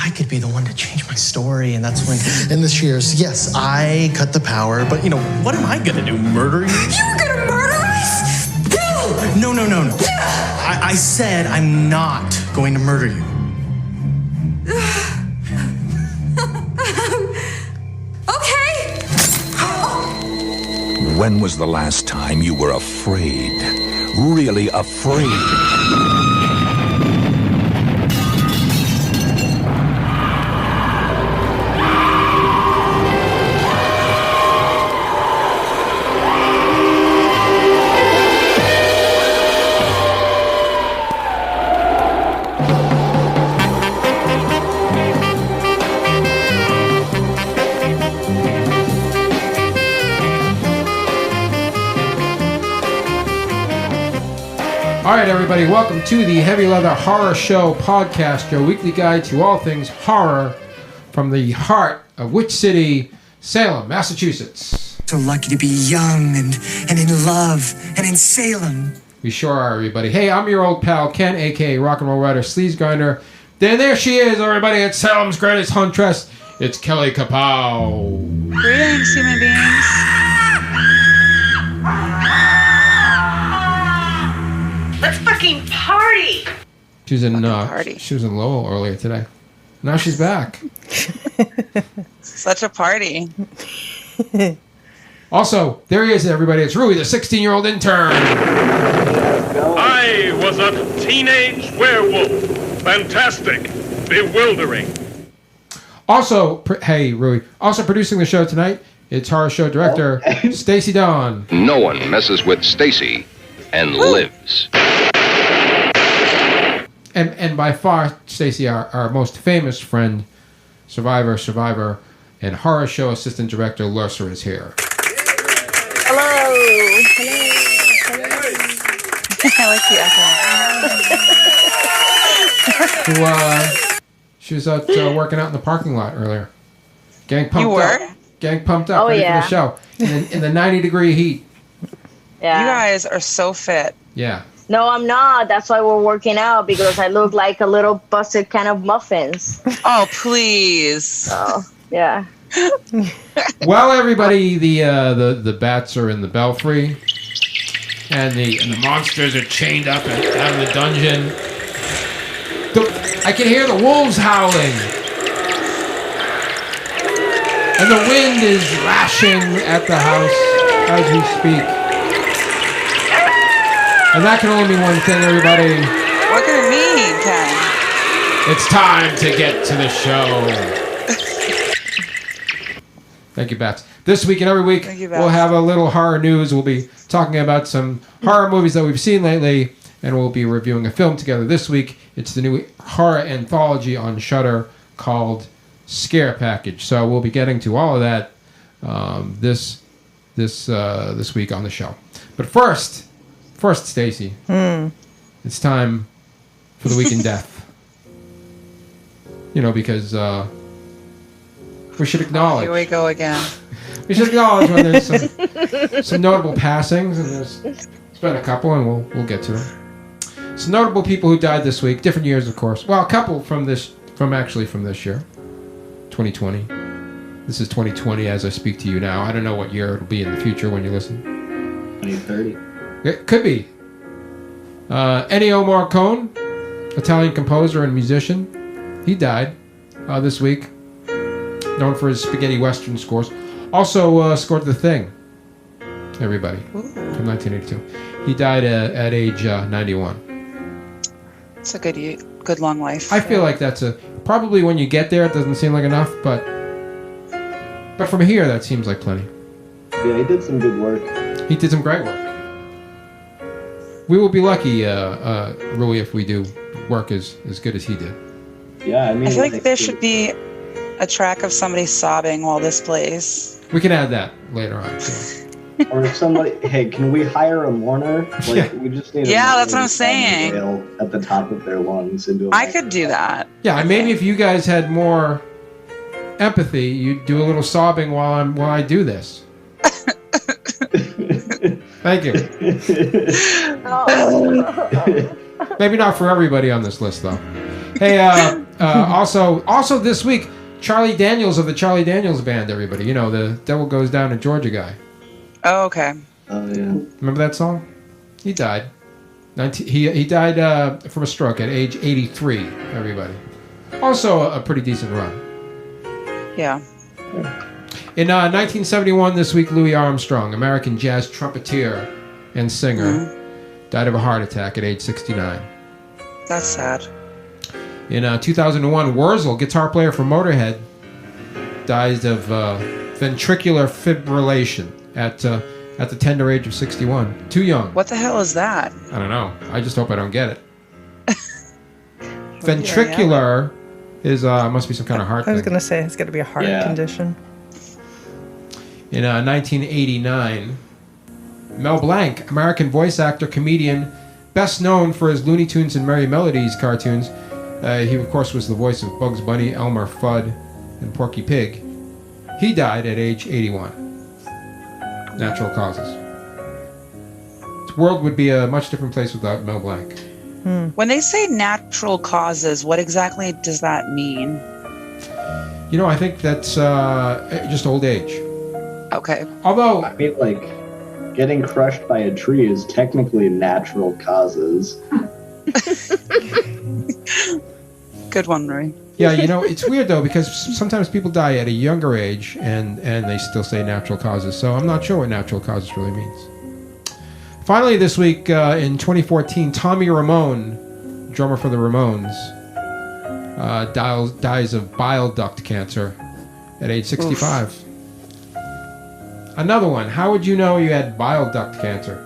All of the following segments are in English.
I could be the one to change my story. And that's when, in this year's, yes, I cut the power. But, what am I going to do? Murder you? You're going to murder us? No. I said I'm not going to murder you. Okay. When was the last time you were afraid? Really afraid? All right, everybody, welcome to the Heavy Leather Horror Show podcast, your weekly guide to all things horror from the heart of which city? Salem, Massachusetts. So lucky to be young and in love and in Salem. We sure are, everybody. Hey, I'm your old pal, Ken, a.k.a. Rock and Roll Writer, Sleaze Grinder. Then there she is, everybody. It's Salem's greatest huntress. It's Kelly Kapow. Greetings, human beings. Let's fucking party! She was in Lowell earlier today. Now she's back. Such a party. Also, there he is, everybody. It's Rui, the 16-year-old intern. I was a teenage werewolf. Fantastic. Bewildering. Also, hey, Rui. Also producing the show tonight, it's horror show director Stacy Dawn. No one messes with Stacy and lives. And by far, Stacy, our most famous friend, survivor, and horror show assistant director, Lurser, is here. Hello. I like the echo. She was out working out in the parking lot earlier. Gang pumped You were? up. Gang pumped up, ready for the show. In the 90-degree heat. Yeah. You guys are so fit. Yeah. No, I'm not. That's why we're working out, because I look like a little busted can of muffins. Oh, please. Oh, yeah. Well, everybody, the bats are in the belfry, and the monsters are chained up out of the dungeon. I can hear the wolves howling, and the wind is lashing at the house as we speak. And that can only mean one thing, everybody. What can it mean, Ken? It's time to get to the show. Thank you, Bats. This week and every week, we'll have a little horror news. We'll be talking about some horror movies that we've seen lately, and we'll be reviewing a film together this week. It's the new horror anthology on Shudder called Scare Package. So we'll be getting to all of that this week on the show. But first, Stacy, it's time for the Week in Death. Because we should acknowledge. Here we go again. We should acknowledge when there's some notable passings, and there's been a couple, and we'll get to them. Some notable people who died this week, different years, of course. Well, a couple from this year, 2020. This is 2020 as I speak to you now. I don't know what year it'll be in the future when you listen. 2030. It could be. Ennio Morricone, Italian composer and musician. He died this week. Known for his spaghetti western scores. Also scored The Thing. Everybody. From 1982. He died at age 91. It's a good long life. I feel like that's probably when you get there, it doesn't seem like enough, but from here, that seems like plenty. Yeah, he did some good work. He did some great work. We will be lucky, Rui, if we do work as good as he did. Yeah, I feel like there should be a track of somebody sobbing while this plays. We can add that later on, too. Or if somebody, hey, can we hire a mourner? We just need. Yeah, that's what I'm saying. At the top of their lungs and do. I could do that. Yeah, and maybe if you guys had more empathy, you'd do a little sobbing while I do this. Thank you. Maybe not for everybody on this list, though. Hey, Also this week, Charlie Daniels of the Charlie Daniels Band, everybody. You know, the Devil Goes Down to Georgia guy. Oh, okay. Oh, yeah. Remember that song? He died. He died from a stroke at age 83, everybody. Also a pretty decent run. Yeah. In 1971, this week, Louis Armstrong, American jazz trumpeter and singer, died of a heart attack at age 69. That's sad. In 2001, Wurzel, guitar player for Motorhead, died of ventricular fibrillation at the tender age of 61. Too young. What the hell is that? I don't know. I just hope I don't get it. Ventricular is must be some kind of heart thing. I was going to say it's got to be a heart condition. In 1989, Mel Blanc, American voice actor, comedian, best known for his Looney Tunes and Merry Melodies cartoons. He, of course, was the voice of Bugs Bunny, Elmer Fudd, and Porky Pig. He died at age 81. Natural causes. This world would be a much different place without Mel Blanc. When they say natural causes, what exactly does that mean? You know, I think that's just old age. Okay. Although, I mean, like, getting crushed by a tree is technically natural causes. Good one, Ray. Yeah, you know, it's weird though, because sometimes people die at a younger age and they still say natural causes. So I'm not sure what natural causes really means. Finally, this week in 2014, Tommy Ramone, drummer for the Ramones, dies of bile duct cancer at age 65. Oof. Another one. How would you know you had bile duct cancer?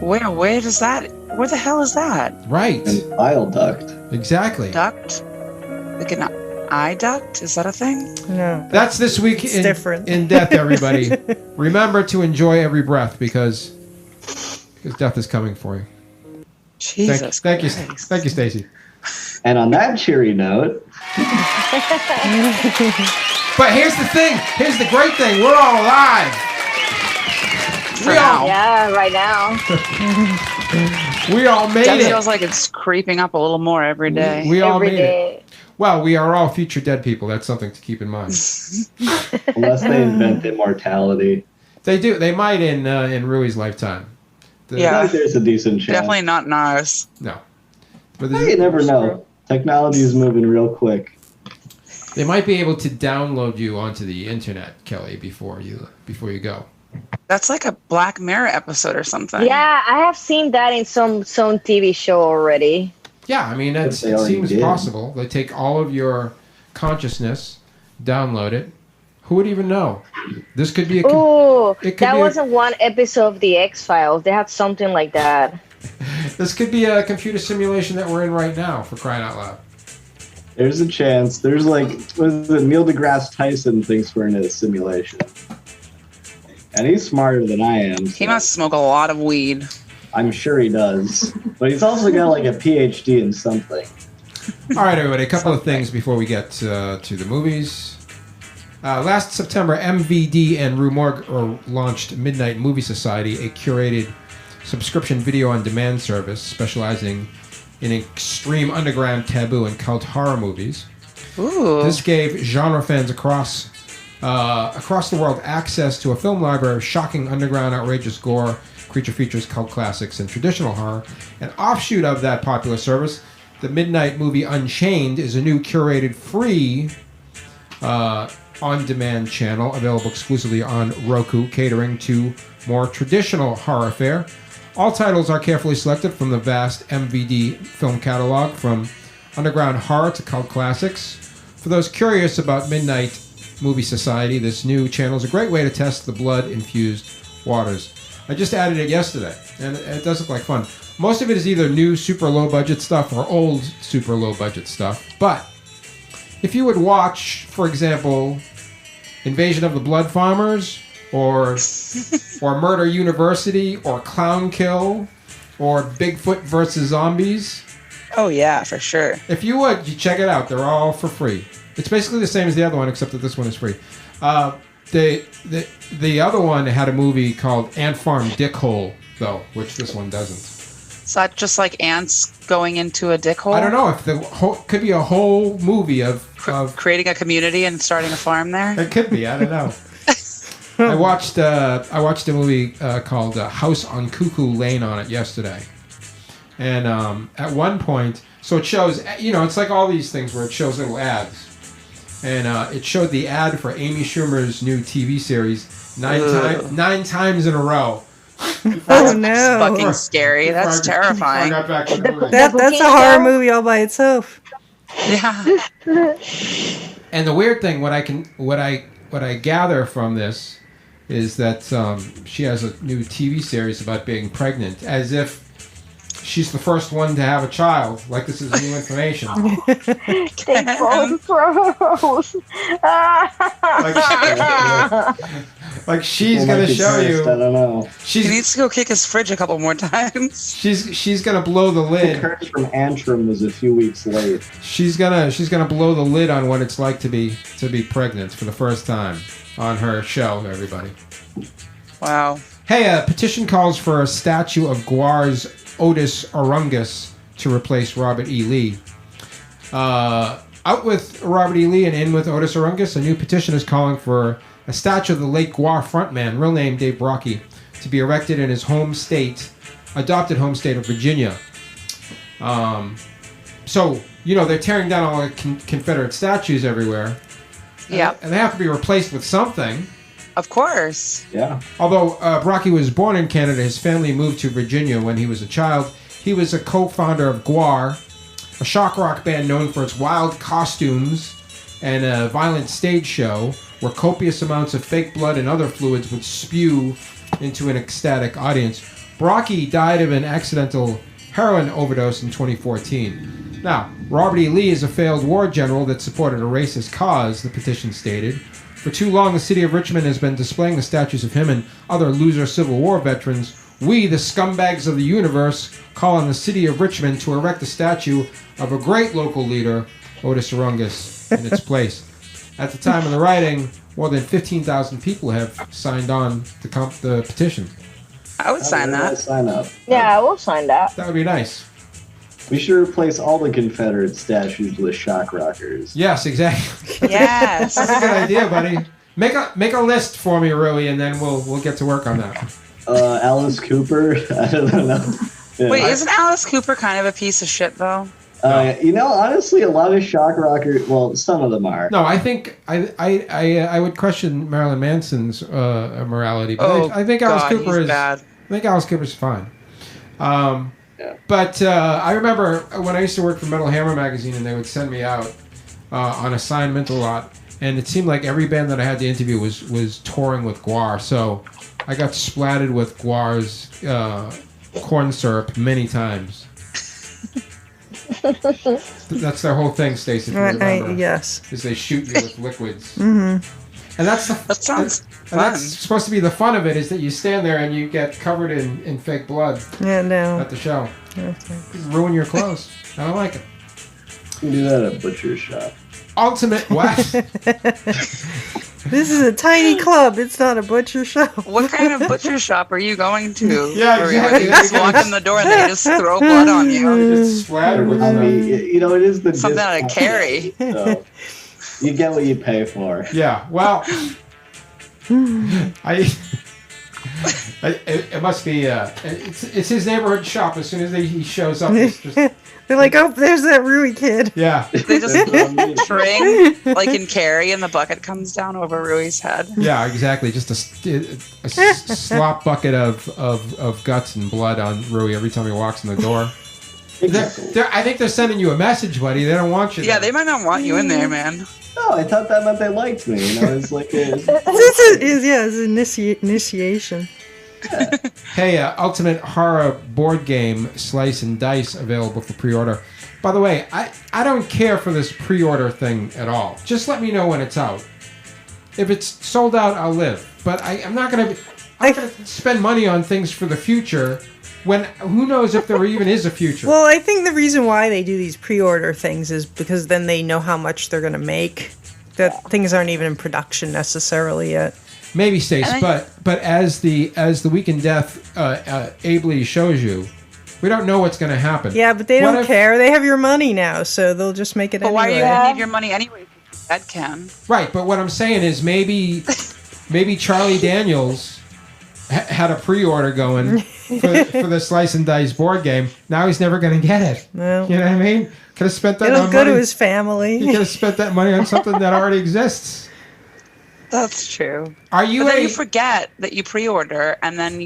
Where the hell is that? Right. And bile duct. Exactly. Duct? Like an eye duct? Is that a thing? No. That's this week in death, everybody. Remember to enjoy every breath because death is coming for you. Jesus. Thank you, Stacy. And on that cheery note. But here's the thing. Here's the great thing. We're all alive. Yeah, right now. We all made Death it. feels like it's creeping up a little more every day. We all made it. Well, we are all future dead people. That's something to keep in mind. Unless they invent immortality. They do. They might in Rui's lifetime. Yeah. There's a decent chance. Definitely not in ours. No. But you never know. Technology is moving real quick. They might be able to download you onto the internet, Kelly, before you go. That's like a Black Mirror episode or something. Yeah, I have seen that in some TV show already. Yeah, I mean, it seems possible. They take all of your consciousness, download it. Who would even know? This could be a... that wasn't one episode of The X-Files. They had something like that. This could be a computer simulation that we're in right now, for crying out loud. There's a chance. There's like, what is it, Neil deGrasse Tyson thinks we're in a simulation. And he's smarter than I am. So He must smoke a lot of weed. I'm sure he does. But he's also got like a PhD in something. All right, everybody, a couple of things before we get to the movies. Last September, MVD and Rue Morgue launched Midnight Movie Society, a curated subscription video-on-demand service specializing in extreme underground, taboo, and cult horror movies. Ooh. This gave genre fans across the world access to a film library of shocking underground, outrageous gore, creature features, cult classics, and traditional horror. An offshoot of that popular service, the Midnight Movie Unchained, is a new curated free on-demand channel available exclusively on Roku, catering to more traditional horror fare. All titles are carefully selected from the vast MVD film catalog, from underground horror to cult classics. For those curious about Midnight Movie Society, this new channel is a great way to test the blood-infused waters. I just added it yesterday, and it does look like fun. Most of it is either new super low-budget stuff or old super low-budget stuff. But if you would watch, for example, Invasion of the Blood Farmers, or Murder University, or Clown Kill, or Bigfoot versus Zombies. Oh yeah, for sure. If you would, you check it out. They're all for free. It's basically the same as the other one, except that this one is free. The other one had a movie called Ant Farm Dickhole, though, which this one doesn't. Is that just like ants going into a dick hole? I don't know if could be a whole movie of creating a community and starting a farm there. It could be. I don't know. I watched a movie called House on Cuckoo Lane on it yesterday, and at one point, so it shows, it's like all these things where it shows little ads, and it showed the ad for Amy Schumer's new TV series nine times in a row. Oh no! Fucking scary. That's terrifying. That's a horror movie all by itself. Yeah. And the weird thing, what I gather from this is that she has a new TV series about being pregnant, as if she's the first one to have a child. Like this is new information. They both froze. Like she's gonna show you. I don't know. He needs to go kick his fridge a couple more times. She's gonna blow the lid. Curtis from Antrim was a few weeks late. She's gonna blow the lid on what it's like to be pregnant for the first time on her show. Everybody. Wow. Hey, a petition calls for a statue of Guar's Otis Orungus to replace Robert E. Lee. Out with Robert E. Lee and in with Otis Orungus, a new petition is calling for a statue of the late Guar frontman, real name Dave Brocky, to be erected in his adopted home state of Virginia. So, they're tearing down all the Confederate statues everywhere. Yeah. And they have to be replaced with something. Of course. Yeah. Although Brocky was born in Canada, his family moved to Virginia when he was a child. He was a co-founder of Guar, a shock rock band known for its wild costumes and a violent stage show where copious amounts of fake blood and other fluids would spew into an ecstatic audience. Brocky died of an accidental heroin overdose in 2014. Now, Robert E. Lee is a failed war general that supported a racist cause, the petition stated. For too long, the city of Richmond has been displaying the statues of him and other loser Civil War veterans. We, the scumbags of the universe, call on the city of Richmond to erect a statue of a great local leader, Otis Orungus, in its place. At the time of the writing, more than 15,000 people have signed on the petition. I would sign that. Sign up. Yeah, I will sign that. That would be nice. We should replace all the Confederate statues with shock rockers. Yes, exactly. Yes. That's a good idea, buddy. Make a list for me, Rui, and then we'll get to work on that. Alice Cooper. I don't know. Yeah. Wait, isn't Alice Cooper kind of a piece of shit, though? Honestly, a lot of shock rockers. Well, some of them are. No, I think I would question Marilyn Manson's morality, but I think Alice Cooper is bad. I think Alice Cooper's fine. But I remember when I used to work for Metal Hammer magazine, and they would send me out on assignment a lot, and it seemed like every band that I had to interview was touring with Guar, so I got splattered with Guar's corn syrup many times. That's their whole thing, Stacey. If you remember, yes. Is they shoot you with liquids. Mm-hmm. And that sounds fun. That's supposed to be the fun of it, is that you stand there and you get covered in fake blood. Yeah, no. At the show. Ruin your clothes. I don't like it. You can do that at a butcher's shop. Ultimate what? This is a tiny club. It's not a butcher shop. What kind of butcher shop are you going to? Yeah, exactly. You just walk in the door and they just throw blood on you. Just splattered with it is the something out of Carrie. So you get what you pay for. Yeah. Well, it must be. It's his neighborhood shop. As soon as he shows up, it's just. They're like, oh, there's that Rui kid. Yeah. They just string, like in Carrie, and the bucket comes down over Rui's head. Yeah, exactly. Just a slop bucket of guts and blood on Rui every time he walks in the door. I think they're sending you a message, buddy. They don't want you there. Yeah, they might not want you in there, man. No, I thought that meant they liked me. It's like it's initiation. Yeah. Hey, Ultimate Horror board game Slice and Dice available for pre-order. By the way, I don't care for this pre-order thing at all. Just let me know when it's out. If it's sold out, I'll live. But I'm not gonna spend money on things for the future when who knows if there even is a future. Well, I think the reason why they do these pre-order things is because then they know how much they're gonna make. That things aren't even in production necessarily yet. Maybe, Stace, but as the Week in Death ably shows you, We don't know what's going to happen. Yeah, but they What don't if- care. They have your money now, so they'll just make it But anyway. why are you going to need your money anyway? That can. Right, but what I'm saying is maybe Charlie Daniels had a pre-order going for the Slice and Dice board game. Now he's never going to get it. No. You know what I mean? Could have spent that It'll on go money. to his family. He could have spent that money on something that already exists. That's true. Are you? But then you forget that you pre-order, and then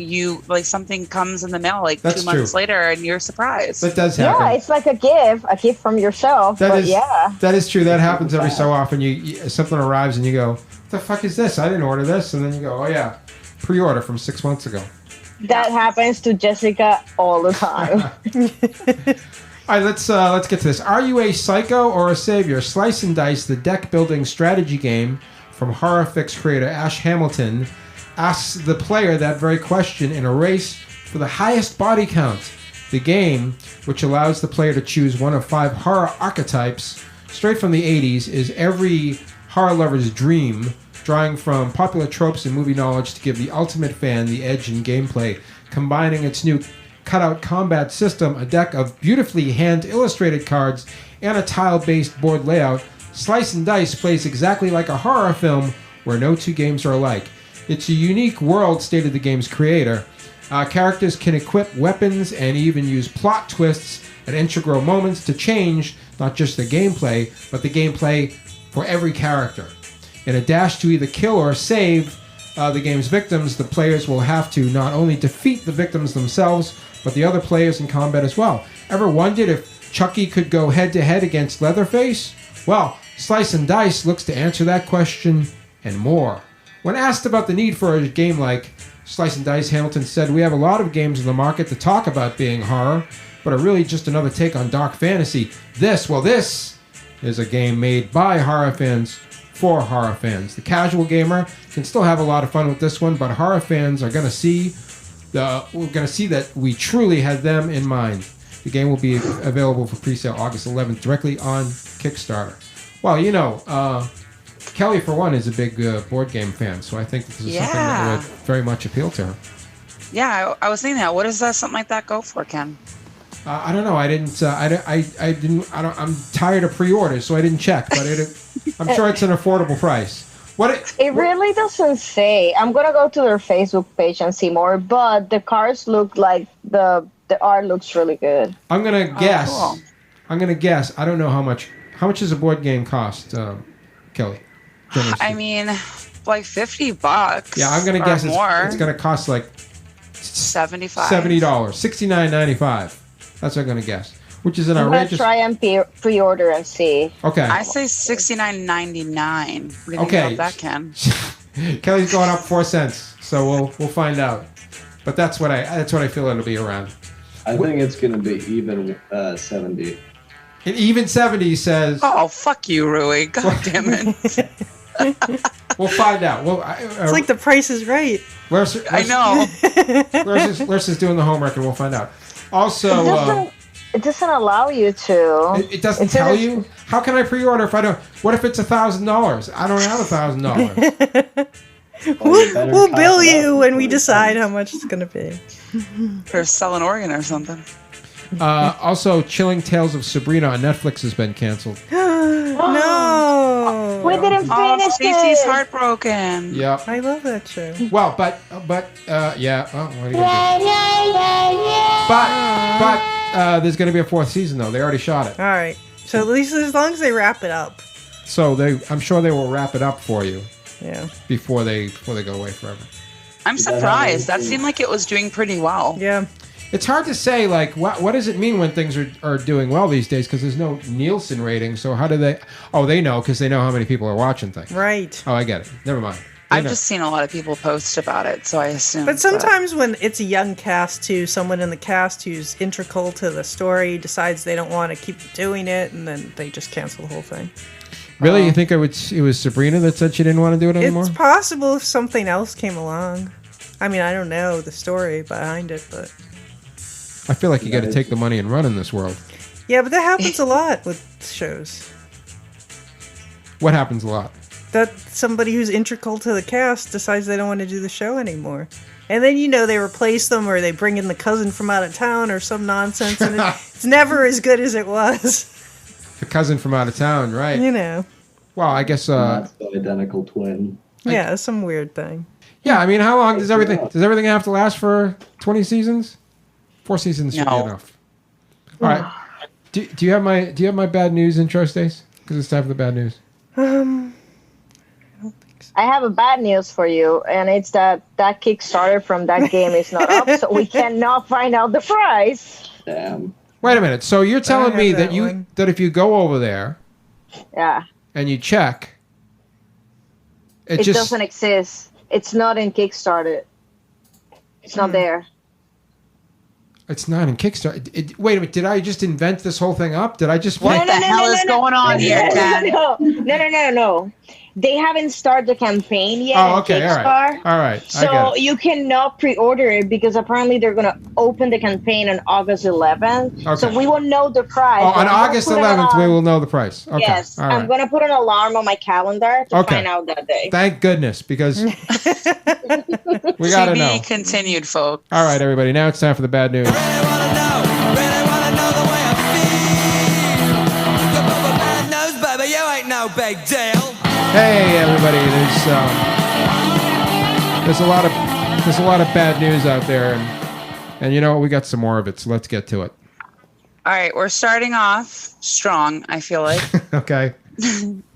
something comes in the mail That's 2 months true. later, and you're surprised. That does happen. Yeah, it's like a gift from yourself. That but is yeah. that is true. That happens every so often. You something arrives and you go, "What the fuck is this? I didn't order this." And then you go, "Oh yeah, pre-order from 6 months ago." That happens to Jessica all the time. All right, let's get to this. Are you a psycho or a savior? Slice and Dice, the deck building strategy game from Horrorfix creator Ash Hamilton, asks the player that very question in a race for the highest body count. The game, which allows the player to choose one of 5 horror archetypes straight from the 80s, is every horror lover's dream, drawing from popular tropes and movie knowledge to give the ultimate fan the edge in gameplay, combining its new cutout combat system, a deck of beautifully hand-illustrated cards, and a tile-based board layout. Slice and Dice plays exactly like a horror film where no two games are alike. It's a unique world, stated the game's creator. Characters can equip weapons and even use plot twists at integral moments to change not just the gameplay, but the gameplay for every character. In a dash to either kill or save the game's victims, the players will have to not only defeat the victims themselves, but the other players in combat as well. Ever wondered if Chucky could go head-to-head against Leatherface? Well, Slice and Dice looks to answer that question and more. When asked about the need for a game like Slice and Dice, Hamilton said, "We have a lot of games in the market to talk about being horror, but are really just another take on dark fantasy. This is a game made by horror fans for horror fans. The casual gamer can still have a lot of fun with this one, but horror fans are going to see that we truly had them in mind." The game will be available for pre-sale August 11th directly on Kickstarter. Well, Kelly, for one, is a big board game fan, so I think this is something that would very much appeal to her. Yeah, I was thinking that. What does something like that go for, Ken? I don't know. I didn't. I'm tired of pre-orders, so I didn't check. But I'm sure it's an affordable price. It really doesn't say. I'm gonna go to their Facebook page and see more. But the cards look like the art looks really good. I'm gonna guess. Cool. I'm gonna guess. I don't know how much. How much does a board game cost, Kelly? I mean, like $50. Yeah, I'm gonna guess more. it's gonna cost like $70. $69.95. That's what I'm gonna guess. Which is an I'm outrageous. gonna try and pre-order and see. Okay. I say $69.99. What do you think Okay. about that, Ken? Kelly's going up 4 cents, so we'll find out. But that's what I feel it'll be around. I think it's going to be even 70. And even 70 says. Oh, fuck you, Rui. God damn it. We'll find out. It's like the Price is Right. I know. Larsa's doing the homework, and we'll find out. Also, it doesn't allow you to. It doesn't tell you. How can I pre-order if I don't? What if it's $1,000? I don't have $1,000. We'll bill you when we decide how much it's going to be. Or sell an organ or something. Also, Chilling Tales of Sabrina on Netflix has been canceled. No, we didn't finish Stacey's it. heartbroken. Yeah. I love that show. Well, but yeah. Oh, what are you gonna do? But there's going to be a 4th season though. They already shot it. All right. So at least as long as they wrap it up. So I'm sure they will wrap it up for you. Yeah. Before they go away forever. I'm surprised. That seemed like it was doing pretty well. Yeah. It's hard to say, like, what does it mean when things are doing well these days? Because there's no Nielsen rating. So how do they... Oh, they know, because they know how many people are watching things. Right. Oh, I get it. Never mind. I've just seen a lot of people post about it, so I assume. But sometimes when it's a young cast, too, someone in the cast who's integral to the story decides they don't want to keep doing it, and then they just cancel the whole thing. Really? You think it was Sabrina that said she didn't want to do it anymore? It's possible if something else came along. I mean, I don't know the story behind it, but... I feel like you got to take the money and run in this world. Yeah, but that happens a lot with shows. What happens a lot? that somebody who's integral to the cast decides they don't want to do the show anymore. And then, they replace them or they bring in the cousin from out of town or some nonsense. And it's never as good as it was. The cousin from out of town, right? Well, I guess... That's the identical twin. Yeah, some weird thing. Yeah, I mean, how long does everything have to last for 20 seasons? 4 seasons should be enough. All right. Do you have my bad news intro, Stace? Because it's time for the bad news. I have a bad news for you, and it's that Kickstarter from that game is not up, so we cannot find out the price. Damn. Wait a minute. So you're telling me that that if you go over there, and you check, it just doesn't exist. It's not in Kickstarter. It's not there. It's not in Kickstarter. Wait a minute. Did I just invent this whole thing up? Did I just... What the hell is going on here, Dad? No. They haven't started the campaign yet. Oh, okay. All right. So you cannot pre-order it because apparently they're going to open the campaign on August 11th. Okay. So we will know the price. Oh, on August 11th, we will know the price. Okay. Yes. All right. I'm going to put an alarm on my calendar to find out that day. Thank goodness, because we got to know. To be continued, folks. All right, everybody. Now it's time for the bad news. Really wanna know the way I feel. You're both a bad news, baby, you ain't no big deal. Hey, everybody! There's a lot of bad news out there, and you know what? We got some more of it, so let's get to it. All right, we're starting off strong. I feel like. Okay.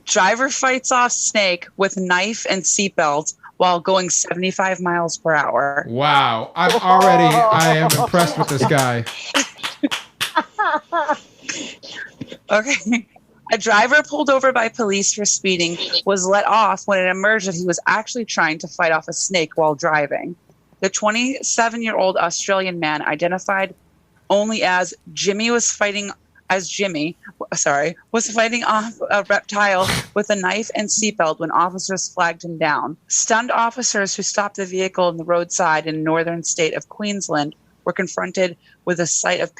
Driver fights off snake with knife and seatbelt while going 75 miles per hour. Wow! I am impressed with this guy. Okay. A driver pulled over by police for speeding was let off when it emerged that he was actually trying to fight off a snake while driving. The 27-year-old Australian man, identified only as Jimmy, was fighting off a reptile with a knife and seatbelt when officers flagged him down. Stunned officers who stopped the vehicle on the roadside in the northern state of Queensland were confronted with a sight of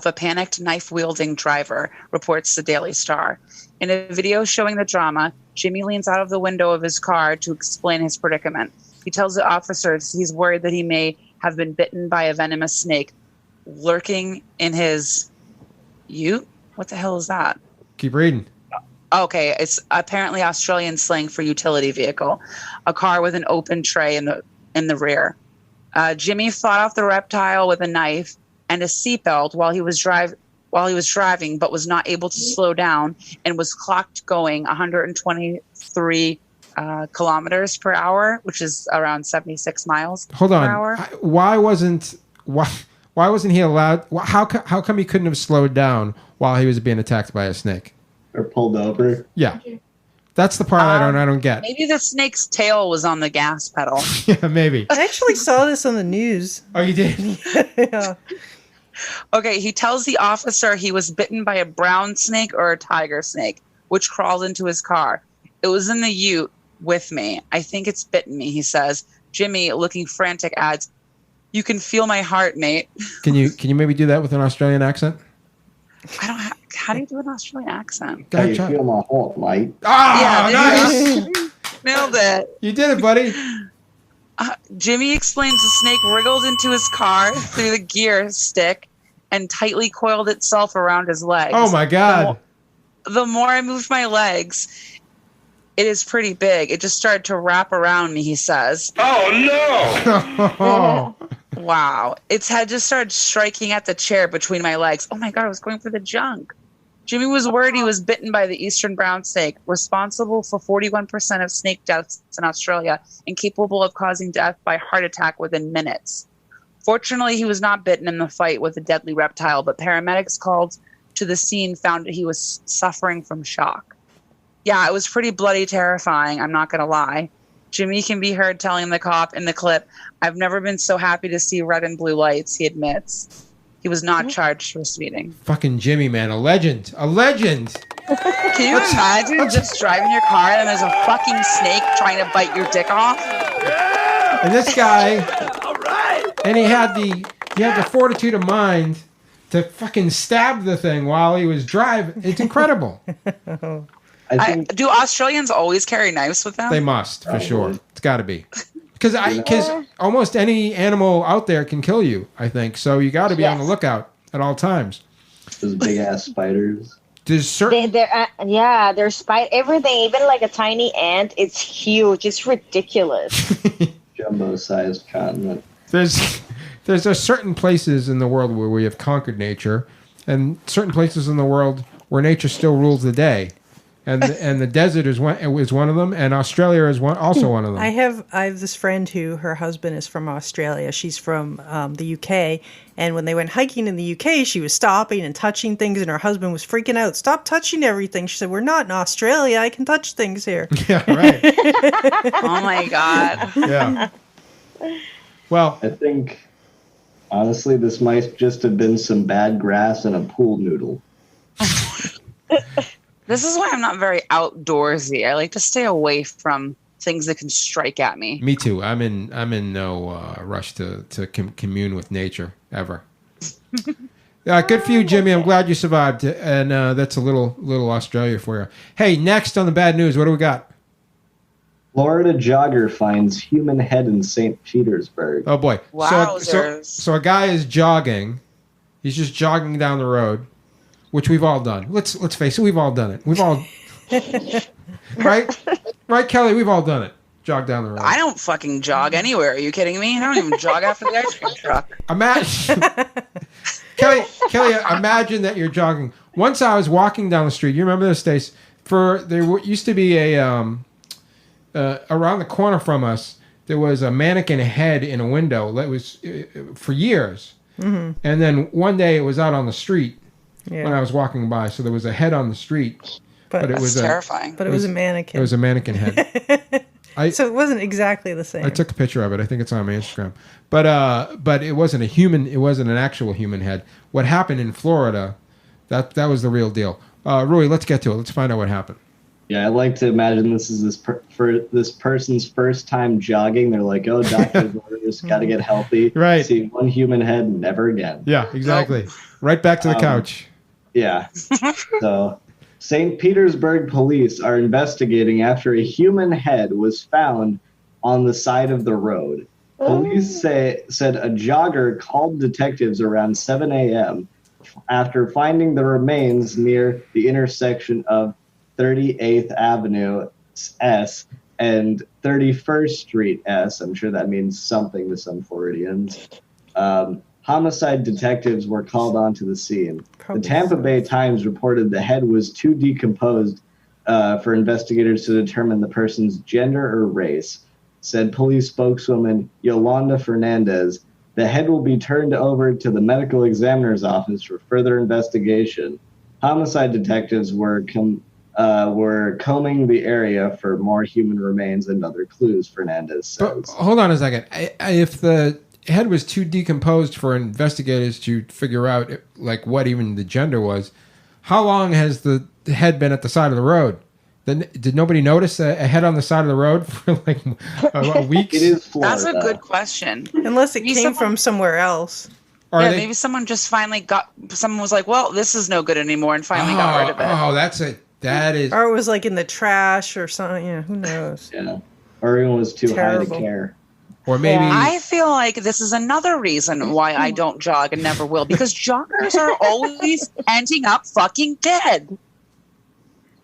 a panicked knife-wielding driver, reports the Daily Star. In a video showing the drama, Jimmy leans out of the window of his car to explain his predicament. He tells the officers he's worried that he may have been bitten by a venomous snake lurking in his ute. What the hell is that? Keep reading. Okay, it's apparently Australian slang for utility vehicle, a car with an open tray in the rear. Jimmy fought off the reptile with a knife and a seatbelt while he was driving, but was not able to slow down and was clocked going 123 kilometers per hour, which is around 76 miles per hour. Why wasn't he allowed? How come he couldn't have slowed down while he was being attacked by a snake or pulled over? Yeah, that's the part I don't get. Maybe the snake's tail was on the gas pedal. Yeah, maybe. I actually saw this on the news. Oh, you did? Yeah. Okay, he tells the officer he was bitten by a brown snake or a tiger snake, which crawled into his car. It was in the ute with me. I think it's bitten me, he says. Jimmy, looking frantic, adds, "You can feel my heart, mate." Can you maybe do that with an Australian accent? How do you do an Australian accent? Can you feel my heart, mate? Ah, nice. Nailed it. You did it, buddy. Jimmy explains the snake wriggled into his car through the gear stick and tightly coiled itself around his legs. Oh, my God. The more I moved my legs, it is pretty big. It just started to wrap around me, he says. Oh, no! Wow. Its head just started striking at the chair between my legs. Oh, my God, I was going for the junk. Jimmy was worried he was bitten by the eastern brown snake, responsible for 41% of snake deaths in Australia and capable of causing death by heart attack within minutes. Fortunately, he was not bitten in the fight with the deadly reptile, but paramedics called to the scene found that he was suffering from shock. Yeah, it was pretty bloody terrifying, I'm not going to lie. Jimmy can be heard telling the cop in the clip, "I've never been so happy to see red and blue lights," he admits. He was not charged for speeding. Fucking Jimmy, man. A legend. A legend. Can you imagine just driving your car and there's a fucking snake trying to bite your dick off? And this guy, and he had the fortitude of mind to fucking stab the thing while he was driving. It's incredible. Do Australians always carry knives with them? They must, for sure. It's got to be. Because almost any animal out there can kill you, I think. So you got to be on the lookout at all times. Those big ass spiders. There's certain. There's everything, even like a tiny ant. It's huge. It's ridiculous. Jumbo-sized continent. There's certain places in the world where we have conquered nature, and certain places in the world where nature still rules the day. And the desert is one of them, and Australia is also one of them. I have this friend who her husband is from Australia. She's from the UK, and when they went hiking in the UK, she was stopping and touching things, and her husband was freaking out. Stop touching everything. She said, "We're not in Australia. I can touch things here." Yeah, right. Oh my God. Yeah. Well, I think honestly, this might just have been some bad grass and a pool noodle. This is why I'm not very outdoorsy. I like to stay away from things that can strike at me. Me too. I'm in no rush to commune with nature ever. Good for you, Jimmy. I'm glad you survived, and that's a little Australia for you. Hey, next on the bad news, what do we got? Florida jogger finds human head in St. Petersburg. Oh boy! Wowzers. So a guy is jogging. He's just jogging down the road. Which we've all done. Let's face it, we've all done it. We've all right, Kelly. We've all done it. Jog down the road. I don't fucking jog anywhere. Are you kidding me? I don't even jog after the ice cream truck. Imagine, Kelly. Imagine that you're jogging. Once I was walking down the street. You remember this, Stace? There used to be a around the corner from us. There was a mannequin head in a window that was for years, and then one day it was out on the street. Yeah. When I was walking by, so there was a head on the street, but it was terrifying. But it was a mannequin. It was a mannequin head. So it wasn't exactly the same. I took a picture of it. I think it's on my Instagram. But it wasn't a human. It wasn't an actual human head. What happened in Florida? That was the real deal. Rui, let's get to it. Let's find out what happened. Yeah, I like to imagine this is for this person's first time jogging. They're like, "Oh, doctor's orders, got to get healthy." Right. See one human head, never again. Yeah, exactly. Nope. Right back to the couch. Yeah. So, St. Petersburg police are investigating after a human head was found on the side of the road. Police said a jogger called detectives around 7 a.m. after finding the remains near the intersection of 38th Avenue S and 31st Street S. I'm sure that means something to some Floridians. Homicide detectives were called onto the scene. The Tampa Bay Times reported the head was too decomposed for investigators to determine the person's gender or race. Said police spokeswoman Yolanda Fernandez, the head will be turned over to the medical examiner's office for further investigation. Homicide detectives were combing the area for more human remains and other clues, Fernandez says. But hold on a second. If the head was too decomposed for investigators to figure out like what even the gender was, how long has the head been at the side of the road? Then did nobody notice a head on the side of the road for like a week? It is Florida. That's a good question. Unless it came from somewhere else. Maybe someone just finally someone was like, well, this is no good anymore, and finally got rid of it. Oh, that is. Or it was like in the trash or something. Yeah, who knows? Yeah. Or it was too high to care. Or maybe I feel like this is another reason why I don't jog and never will, because joggers are always ending up fucking dead.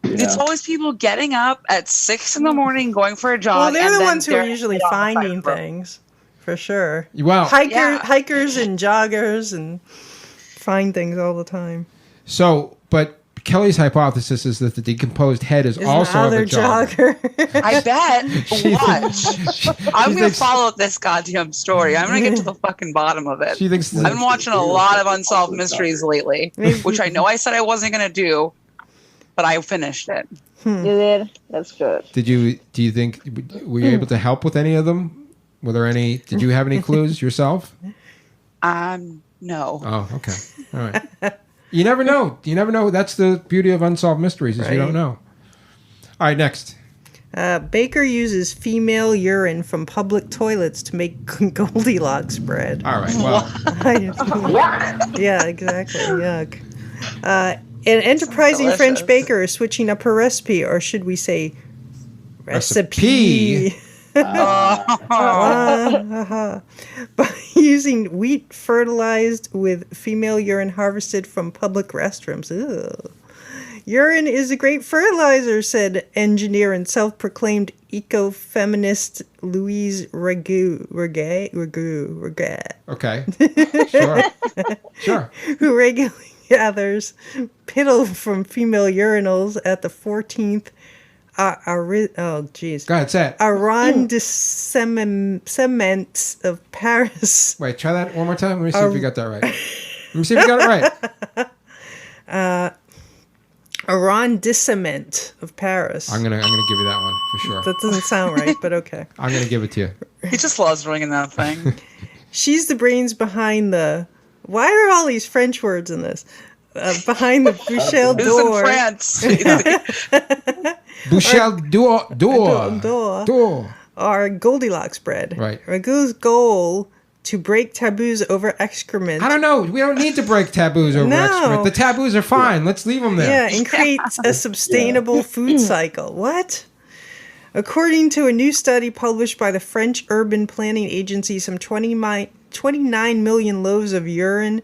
Yeah. It's always people getting up at 6 a.m, going for a jog. Well, they're the ones who are usually finding things, for sure. Wow. Hikers and joggers and find things all the time. So, but Kelly's hypothesis is that the decomposed head is also another a jogger. I bet. Watch. I'm going to follow this goddamn story. I'm going to get to the fucking bottom of it. She thinks I've been watching a lot of Unsolved Mysteries lately, which I know I said I wasn't going to do, but I finished it. You did? That's good. Do you think, were you able to help with any of them? Did you have any clues yourself? No. Oh, okay. All right. You never know. That's the beauty of Unsolved Mysteries, is you don't know. All right, next. Baker uses female urine from public toilets to make Goldilocks bread. All right, well. Yuck. Yeah, exactly. Yuck. An enterprising delicious. French baker is switching up her recipe, or should we say recipe? By using wheat fertilized with female urine harvested from public restrooms. Ugh. Urine is a great fertilizer, said engineer and self-proclaimed eco-feminist Louise Ragu. Okay. Sure. Sure. Who regularly gathers piddle from female urinals at the 14th Go ahead, say it. Arrondissement of Paris. Wait, try that one more time. Let me see if you got that right. Let me see if you got it right. Arrondissement of Paris. I'm gonna give you that one for sure. That doesn't sound right, but okay. I'm gonna give it to you. He just loves ringing that thing. She's the brains behind the. Why are all these French words in this? Behind the Bouchel d'Or. Who's in France? Bouchel d'Or. Our Goldilocks bread. Right. Ragu's goal to break taboos over excrement. I don't know. We don't need to break taboos over excrement. The taboos are fine. Let's leave them there. Yeah, and create a sustainable food cycle. What? According to a new study published by the French Urban Planning Agency, some 29 million loaves of urine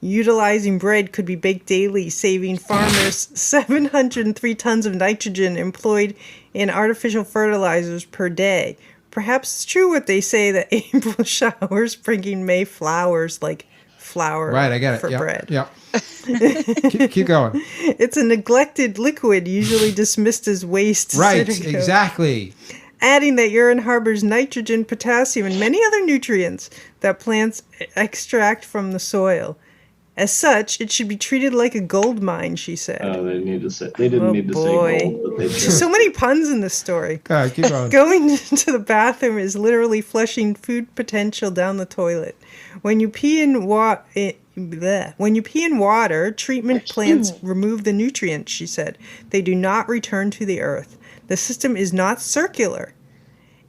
utilizing bread could be baked daily, saving farmers 703 tons of nitrogen employed in artificial fertilizers per day. Perhaps it's true what they say that April showers bringing May flowers like flour right, I get it. for bread. Yep. keep going. It's a neglected liquid, usually dismissed as waste. Right, exactly. Adding that urine harbors nitrogen, potassium, and many other nutrients that plants extract from the soil. As such, it should be treated like a gold mine, she said. Oh, they didn't need to say gold, but they did. So many puns in this story. Keep going. Going to the bathroom is literally flushing food potential down the toilet. When you pee in water, treatment plants remove the nutrients, she said. They do not return to the earth. The system is not circular.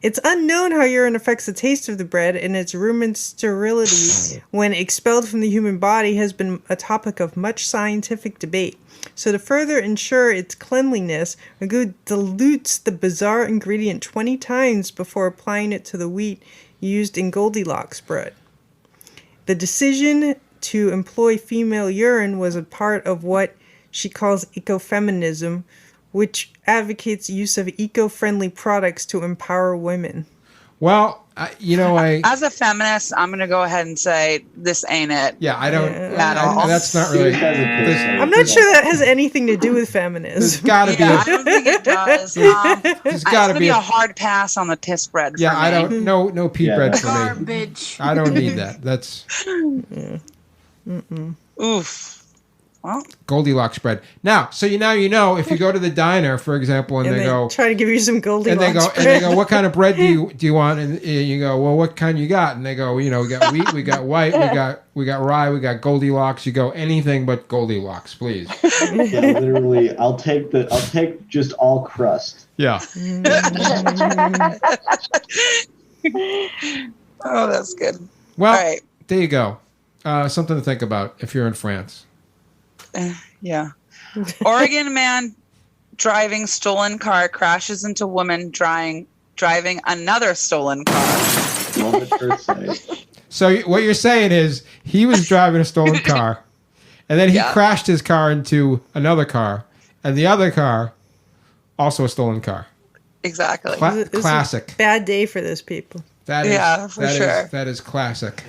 It's unknown how urine affects the taste of the bread, and its rumen sterility when expelled from the human body has been a topic of much scientific debate. So to further ensure its cleanliness, Ragu dilutes the bizarre ingredient 20 times before applying it to the wheat used in Goldilocks bread. The decision to employ female urine was a part of what she calls ecofeminism, which advocates use of eco-friendly products to empower women. Well, as a feminist, I'm going to go ahead and say this ain't it. Yeah, I don't. At all. That's not really. I'm not sure that has anything to do with feminism. There's got to be. I don't think it does. There's got to be a hard pass on the piss bread. Yeah, for me. I don't. No pea bread for me. Garbage. I don't need that. That's. Oof. Well, Goldilocks bread. Now, so now you know if you go to the diner, for example, and they go try to give you some Goldilocks and they go, what kind of bread do you want? And you go, well, what kind you got? And they go, we got wheat, we got white, we got rye, we got Goldilocks. You go anything but Goldilocks, please. Yeah, literally, I'll take just all crust. Yeah. Oh, that's good. Well, all right. There you go. Something to think about if you're in France. Yeah. Oregon man driving stolen car crashes into woman driving another stolen car. So what you're saying is he was driving a stolen car, and then he crashed his car into another car, and the other car, also a stolen car. Exactly. Classic. Bad day for those people. That is classic.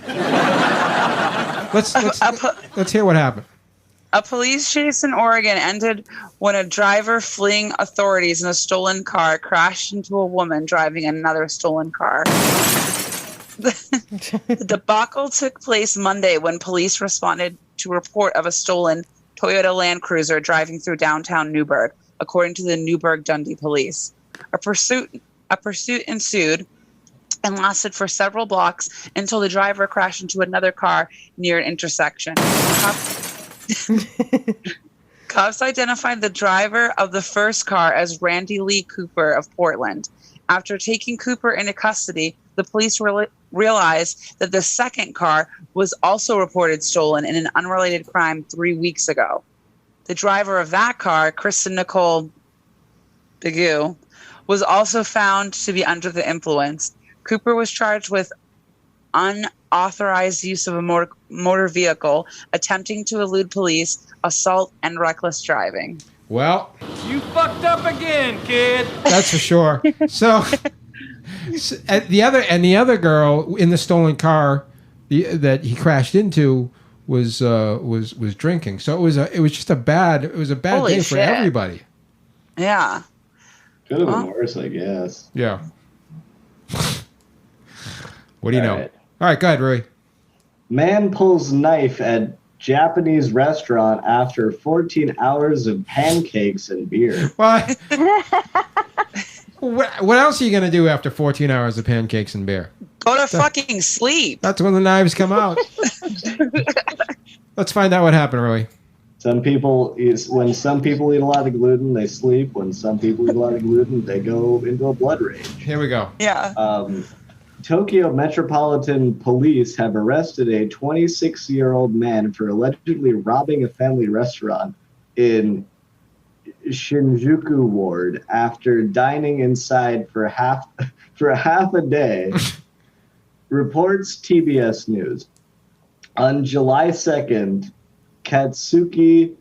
Let's hear what happened. A police chase in Oregon ended when a driver fleeing authorities in a stolen car crashed into a woman driving another stolen car. The debacle took place Monday when police responded to a report of a stolen Toyota Land Cruiser driving through downtown Newburgh, according to the Newburgh-Dundee police. A pursuit ensued and lasted for several blocks until the driver crashed into another car near an intersection. Cops identified the driver of the first car as Randy Lee Cooper of Portland. After taking Cooper into custody, the police realized that the second car was also reported stolen in an unrelated crime 3 weeks ago. the driver of that car, Kristen Nicole Bigu, was also found to be under the influence. Cooper was charged with unauthorized use of a motor vehicle, attempting to elude police, assault, and reckless driving. Well, you fucked up again, kid. That's for sure. So the other girl in the stolen car that he crashed into was drinking. So it was just a bad Holy day shit. for everybody. Yeah. Could have been worse, I guess. Yeah. What do you know? Right. All right, go ahead, Rui. Man pulls knife at Japanese restaurant after 14 hours of pancakes and beer. What? What else are you going to do after 14 hours of pancakes and beer? Go to fucking sleep. That's when the knives come out. Let's find out what happened, Rui. When some people eat a lot of gluten, they sleep. When some people eat a lot of gluten, they go into a blood rage. Here we go. Yeah. Tokyo Metropolitan Police have arrested a 26-year-old man for allegedly robbing a family restaurant in Shinjuku Ward after dining inside for half a day. Reports TBS News. On July 2nd, Katsuki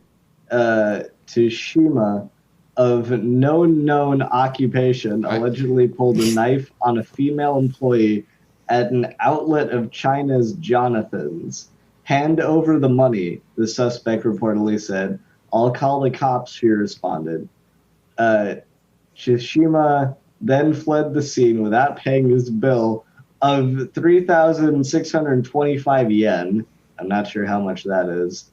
Tsushima of no known occupation allegedly pulled a knife on a female employee at an outlet of China's Jonathan's. Hand over the money, the suspect reportedly said. I'll call the cops, she responded. Tsushima then fled the scene without paying his bill of 3,625 yen. I'm not sure how much that is.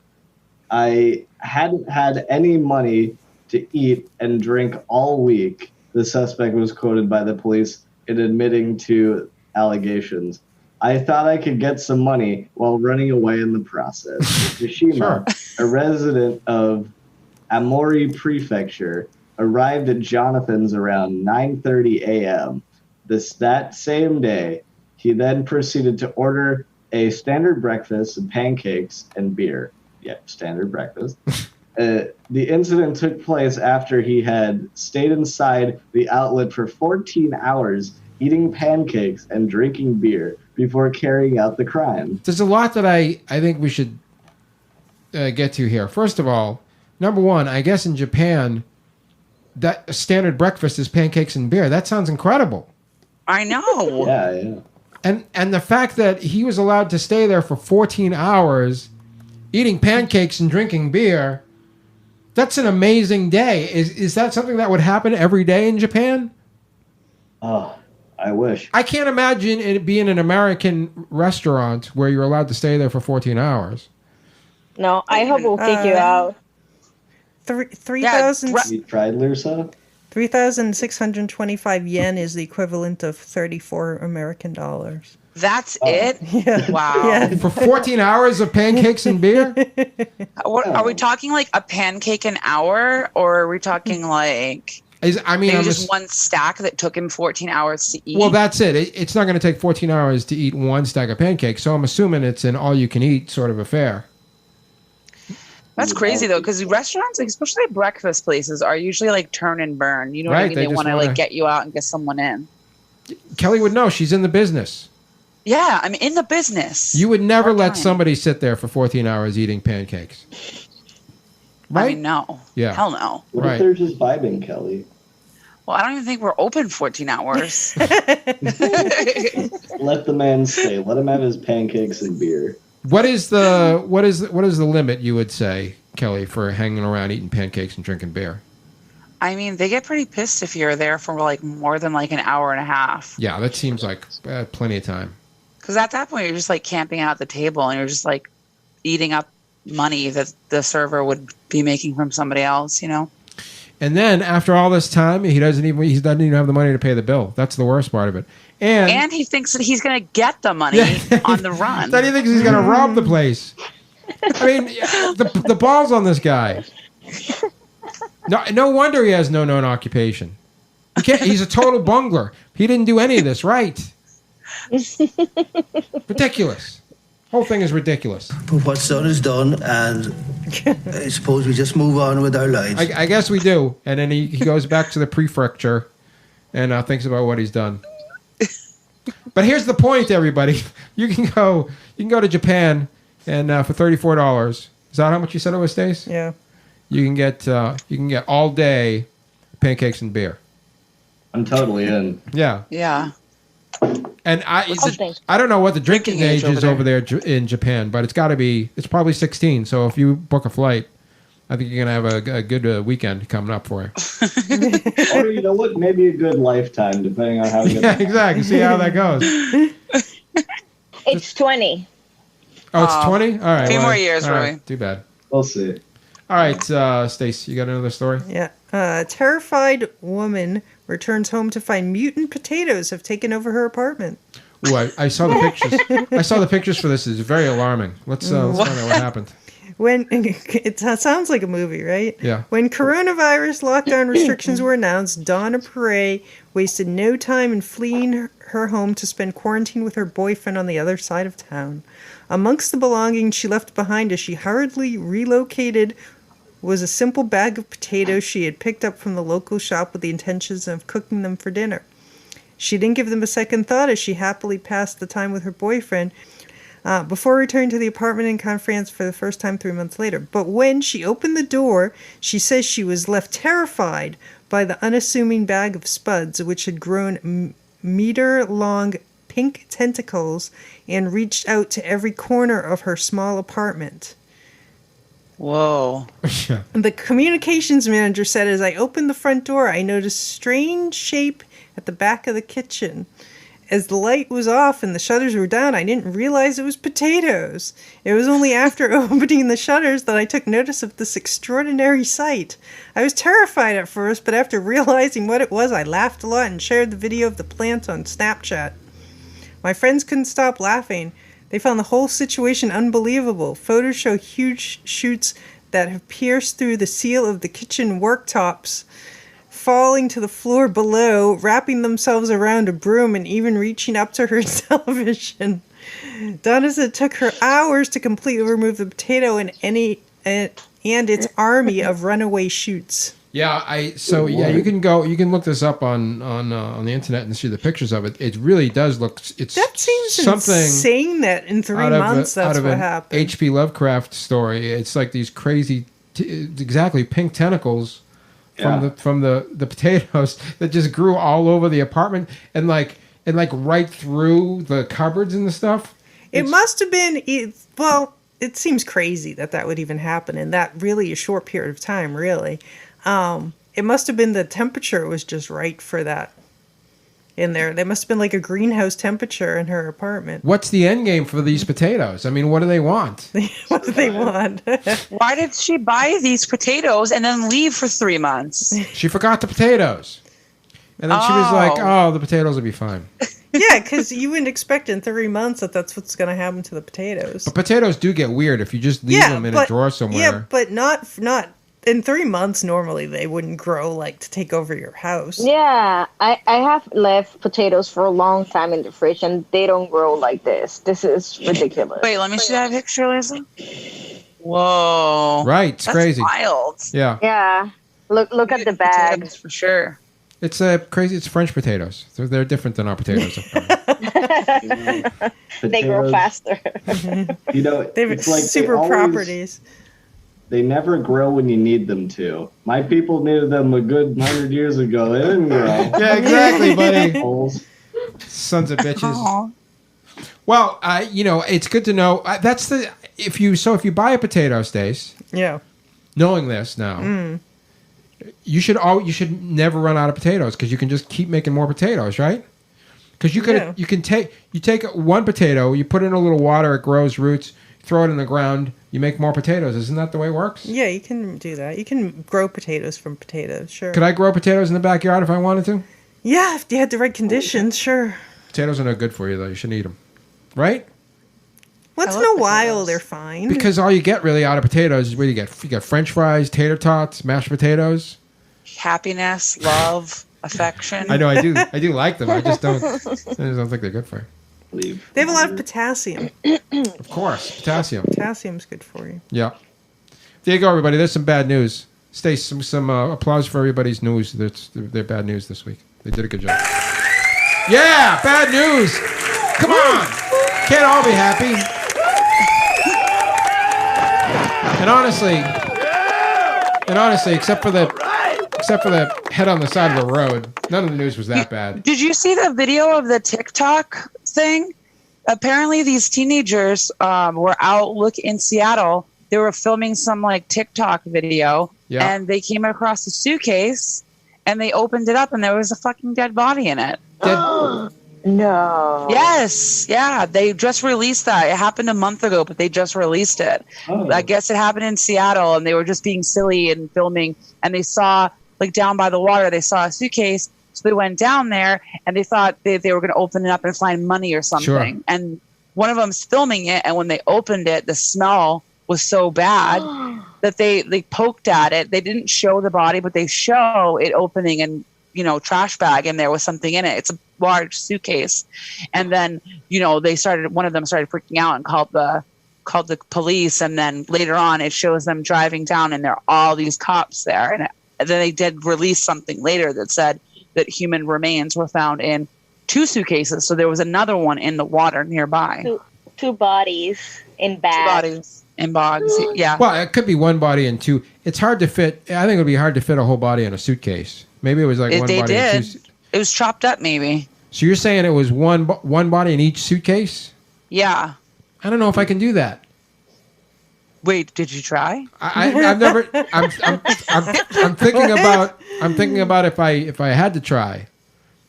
I hadn't had any money to eat and drink all week, the suspect was quoted by the police in admitting to allegations. I thought I could get some money while running away in the process. Tsushima, a resident of Amori Prefecture, arrived at Jonathan's around 9:30 a.m. That same day, he then proceeded to order a standard breakfast of pancakes and beer. Yep, standard breakfast. The incident took place after he had stayed inside the outlet for 14 hours, eating pancakes and drinking beer before carrying out the crime. There's a lot that I think we should get to here. First of all, number one, I guess in Japan, that standard breakfast is pancakes and beer. That sounds incredible. I know. Yeah. And the fact that he was allowed to stay there for 14 hours, eating pancakes and drinking beer, that's an amazing day. Is that something that would happen every day in Japan? Oh, I wish. I can't imagine it being an American restaurant where you're allowed to stay there for 14 hours. No, I hope we'll kick you out. 3,000. You tried, Lursa? 3,625 yen is the equivalent of 34 American dollars. That's it? Yeah. Wow. Yeah. For 14 hours of pancakes and beer? Are we talking like a pancake an hour, or are we talking like maybe just one stack that took him 14 hours to eat? Well, that's it. It's not going to take 14 hours to eat one stack of pancakes, so I'm assuming it's an all-you-can-eat sort of affair. That's crazy though, because restaurants, like, especially breakfast places, are usually like turn and burn. You know what I mean? They want to like get you out and get someone in. Kelly would know. She's in the business. Yeah, I'm in the business. You would never let somebody sit there for 14 hours eating pancakes. Right? I mean, no. Yeah. Hell no. What if they're just vibing, Kelly? Well, I don't even think we're open 14 hours. Let the man stay. Let him have his pancakes and beer. What is the limit, you would say, Kelly, for hanging around eating pancakes and drinking beer? I mean, they get pretty pissed if you're there for like more than like an hour and a half. Yeah, that seems like plenty of time. Because at that point, you're just like camping out at the table and you're just like eating up money that the server would be making from somebody else, you know? And then after all this time, he doesn't even have the money to pay the bill. That's the worst part of it. And he thinks that he's going to get the money on the run. Then he thinks he's going to rob the place. I mean, the balls on this guy. No wonder he has no known occupation. He's a total bungler. He didn't do any of this right. Ridiculous. Whole thing is ridiculous. But what's done is done, and I suppose we just move on with our lives. I guess we do. And then he goes back to the prefecture and thinks about what he's done. But here's the point, everybody. You can go to Japan, and for $34, is that how much you said it was, Stace? Yeah. You can get all day pancakes and beer. I'm totally in. Yeah. Yeah. And I don't know what the drinking age is over there in Japan, but it's probably 16. So if you book a flight, I think you're going to have a good weekend coming up for you. Or you know what? Maybe a good lifetime, depending on how. Yeah, exactly. See how that goes. It's 20. Oh, it's 20? All right. A few more years, all Roy. right, too bad. We'll see. All right, Stace, you got another story? Yeah. A terrified woman returns home to find mutant potatoes have taken over her apartment. Ooh, I saw the pictures. I saw the pictures for this. It's very alarming. Let's find out what happened. When it sounds like a movie, right? Yeah. When coronavirus lockdown restrictions were announced, Donna Pere wasted no time in fleeing her home to spend quarantine with her boyfriend on the other side of town. Amongst the belongings she left behind as she hurriedly relocated was a simple bag of potatoes she had picked up from the local shop with the intentions of cooking them for dinner. She didn't give them a second thought as she happily passed the time with her boyfriend before returning to the apartment in Confrance for the first time 3 months later. But when she opened the door, she says she was left terrified by the unassuming bag of spuds, which had grown meter-long pink tentacles and reached out to every corner of her small apartment. Whoa. The communications manager said, as I opened the front door, I noticed strange shape at the back of the kitchen. As the light was off and the shutters were down, I didn't realize it was potatoes. It was only after opening the shutters that I took notice of this extraordinary sight. I was terrified at first, but after realizing what it was, I laughed a lot and shared the video of the plant on Snapchat. My friends couldn't stop laughing. They found the whole situation unbelievable. Photos show huge shoots that have pierced through the seal of the kitchen worktops, falling to the floor below, wrapping themselves around a broom, and even reaching up to her television. Donna said it took her hours to completely remove the potato and its army of runaway shoots. Yeah, you can look this up on the internet and see the pictures of it. It really does look. That seems something insane. That in 3 months, that's what happened. H.P. Lovecraft story. It's like these crazy, exactly pink tentacles from the potatoes that just grew all over the apartment and right through the cupboards and the stuff. It must have been. It seems crazy that would even happen in that really a short period of time. Really. It must have been the temperature was just right for that in there. There must have been like a greenhouse temperature in her apartment. What's the end game for these potatoes? I mean, what do they want? What do they want? Why did she buy these potatoes and then leave for 3 months? She forgot the potatoes. And then she was like, oh, the potatoes will be fine. Yeah, because you wouldn't expect in 3 months that's what's going to happen to the potatoes. But potatoes do get weird if you just leave them in a drawer somewhere. Yeah, but not in 3 months, normally they wouldn't grow to take over your house. Yeah, I have left potatoes for a long time in the fridge and they don't grow like this. This is ridiculous. Wait, let me see that picture, Lisa. Whoa. Right, it's crazy. Wild. Yeah. Yeah. Look at the bag. For sure. It's crazy. It's French potatoes. They're different than our potatoes. They grow faster. You know, they have super properties. They never grow when you need them to. My people needed them a good 100 years ago. They didn't grow. Yeah, exactly, buddy. Sons of bitches. Aww. Well, it's good to know. If you buy a potato, Stace. Yeah. Knowing this now, you should never run out of potatoes because you can just keep making more potatoes, right? Because you take one potato, you put it in a little water, it grows roots. Throw it in the ground, you make more potatoes. Isn't that the way it works? Yeah, you can do that. You can grow potatoes from potatoes, sure. Could I grow potatoes in the backyard if I wanted to? Yeah, if you had the right conditions, sure. Potatoes are no good for you, though. You shouldn't eat them. Right? Once in a while, they're fine. Because all you get really out of potatoes is what you get. You get French fries, tater tots, mashed potatoes. Happiness, love, affection. I know, I do like them. I just don't think they're good for you. believe. They have a lot of potassium. Of course, potassium. Potassium's good for you. Yeah. There you go, everybody. There's some bad news. Stay some applause for everybody's news. That's their bad news this week. They did a good job. Yeah, bad news. Come on, can't all be happy. And honestly, except for the head on the side of the road, none of the news was that bad. Did you see the video of the TikTok thing? Apparently, these teenagers were out in Seattle. They were filming some like TikTok video, and they came across a suitcase, and they opened it up, and there was a fucking dead body in it. No. Yes. Yeah. They just released that. It happened a month ago, but they just released it. Oh. I guess it happened in Seattle, and they were just being silly and filming. And they saw, like, down by the water, they saw a suitcase. So they went down there, and they thought they were going to open it up and find money or something. Sure. And one of them's filming it, and when they opened it, the smell was so bad that they poked at it. They didn't show the body, but they show it opening and, trash bag, and there was something in it. It's a large suitcase. And then, one of them started freaking out and called the police. And then later on, it shows them driving down, and there are all these cops there. And then they did release something later that said that human remains were found in 2 suitcases. So there was another one in the water nearby. Two bodies in bags. 2 bodies in bogs. Yeah. Well, it could be 1 body and 2. It's hard to fit. I think it would be hard to fit a whole body in a suitcase. Maybe it was like one body and 2. It was chopped up, maybe. So you're saying it was one body in each suitcase? Yeah. I don't know if I can do that. Wait, did you try? I've never. I'm thinking about. I'm thinking about if I had to try.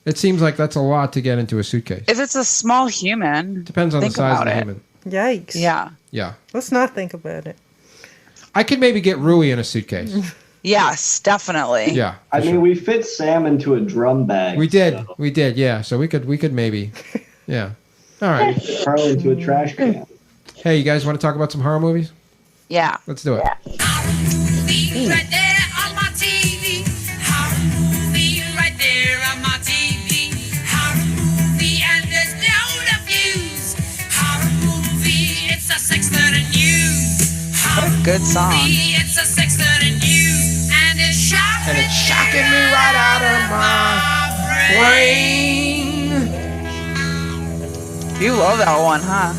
It seems like that's a lot to get into a suitcase. If it's a small human, depends on the size of the human. Yikes. Yeah. Yeah. Let's not think about it. I could maybe get Rui in a suitcase. Yes, definitely. Yeah. I mean, we fit Sam into a drum bag. We did. We did. Yeah. So we could maybe. Yeah. All right. Carl into a trash can. Hey, you guys want to talk about some horror movies? Yeah. Let's do it. Right there on my TV. Horror movie right there on my TV. Horror movie and there's load of views. Horror movie, it's a 6:30 news. What a good song. It's a 6:30 news and it's shocking me right out of my brain. You love that one, huh?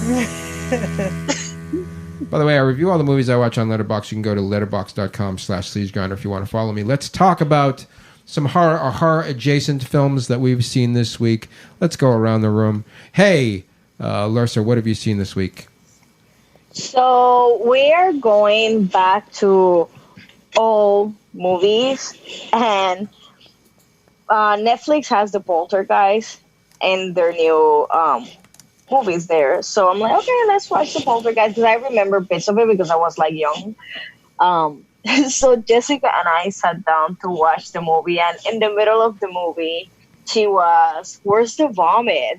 By the way, I review all the movies I watch on Letterboxd. You can go to letterboxd.com/sleazegrinder if you want to follow me. Let's talk about some horror adjacent films that we've seen this week. Let's go around the room. Hey, Larsa, what have you seen this week? So we are going back to old movies, and Netflix has the Poltergeist and their new movies there. So I'm like, okay, let's watch the Poltergeist, because I remember bits of it because I was like young. So Jessica and I sat down to watch the movie, and in the middle of the movie, she was, where's the vomit?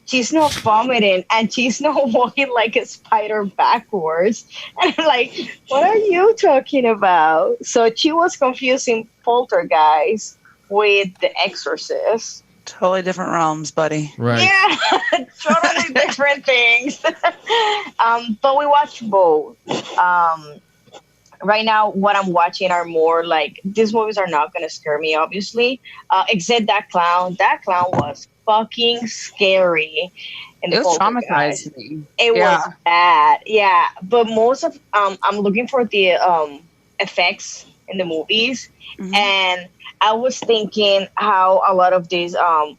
She's not vomiting, and she's not walking like a spider backwards. And I'm like, what are you talking about? So she was confusing Poltergeist with The Exorcist. Totally different realms, buddy. Right. Yeah, totally different things. But we watched both. Right now, what I'm watching are more like, these movies are not going to scare me, obviously. Except that clown. That clown was fucking scary. It was traumatized me. It was bad. Yeah. But most of, I'm looking for the effects in the movies. Mm-hmm. And I was thinking how a lot of these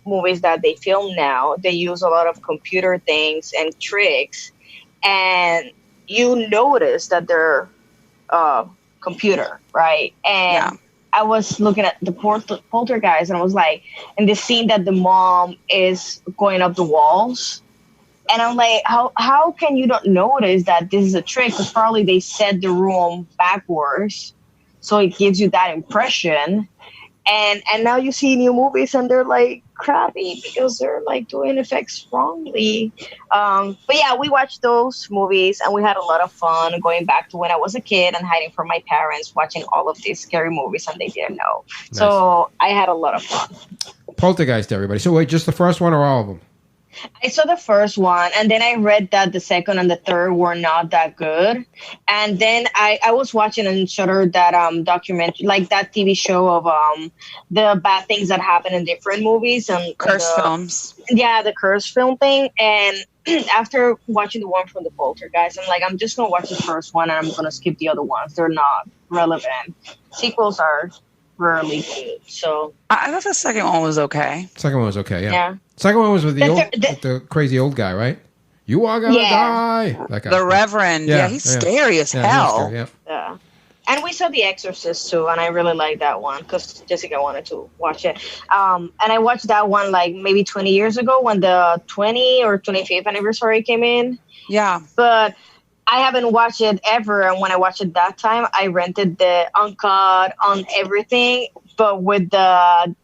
movies that they film now, they use a lot of computer things and tricks, and you notice that they're computer, right? And I was looking at the Poltergeist, and I was like, in the scene that the mom is going up the walls, and I'm like, how can you not notice that this is a trick? Because probably they set the room backwards, so it gives you that impression. And now you see new movies and they're like crappy because they're like doing effects wrongly. But yeah, we watched those movies and we had a lot of fun going back to when I was a kid and hiding from my parents, watching all of these scary movies and they didn't know. Nice. So I had a lot of fun. Poltergeist, everybody. So wait, just the first one or all of them? I saw the first one, and then I read that the second and the third were not that good. And then I was watching on Shudder that documentary, like that TV show of the bad things that happen in different movies and Curse films. Yeah, the curse film thing. And after watching the one from the Poltergeist, I'm like, I'm just gonna watch the first one, and I'm gonna skip the other ones. They're not relevant. Sequels are rarely good. So I thought the second one was okay. Second one was okay. Yeah. Yeah. Second one was with the crazy old guy, right? You are gonna die. That guy. The Reverend. Yeah, he's scary as hell. Scary, yeah. And we saw The Exorcist too, and I really liked that one because Jessica wanted to watch it. And I watched that one like maybe 20 years ago when the 20 or 25th anniversary came in. Yeah. But I haven't watched it ever, and when I watched it that time, I rented the uncut on everything, but with the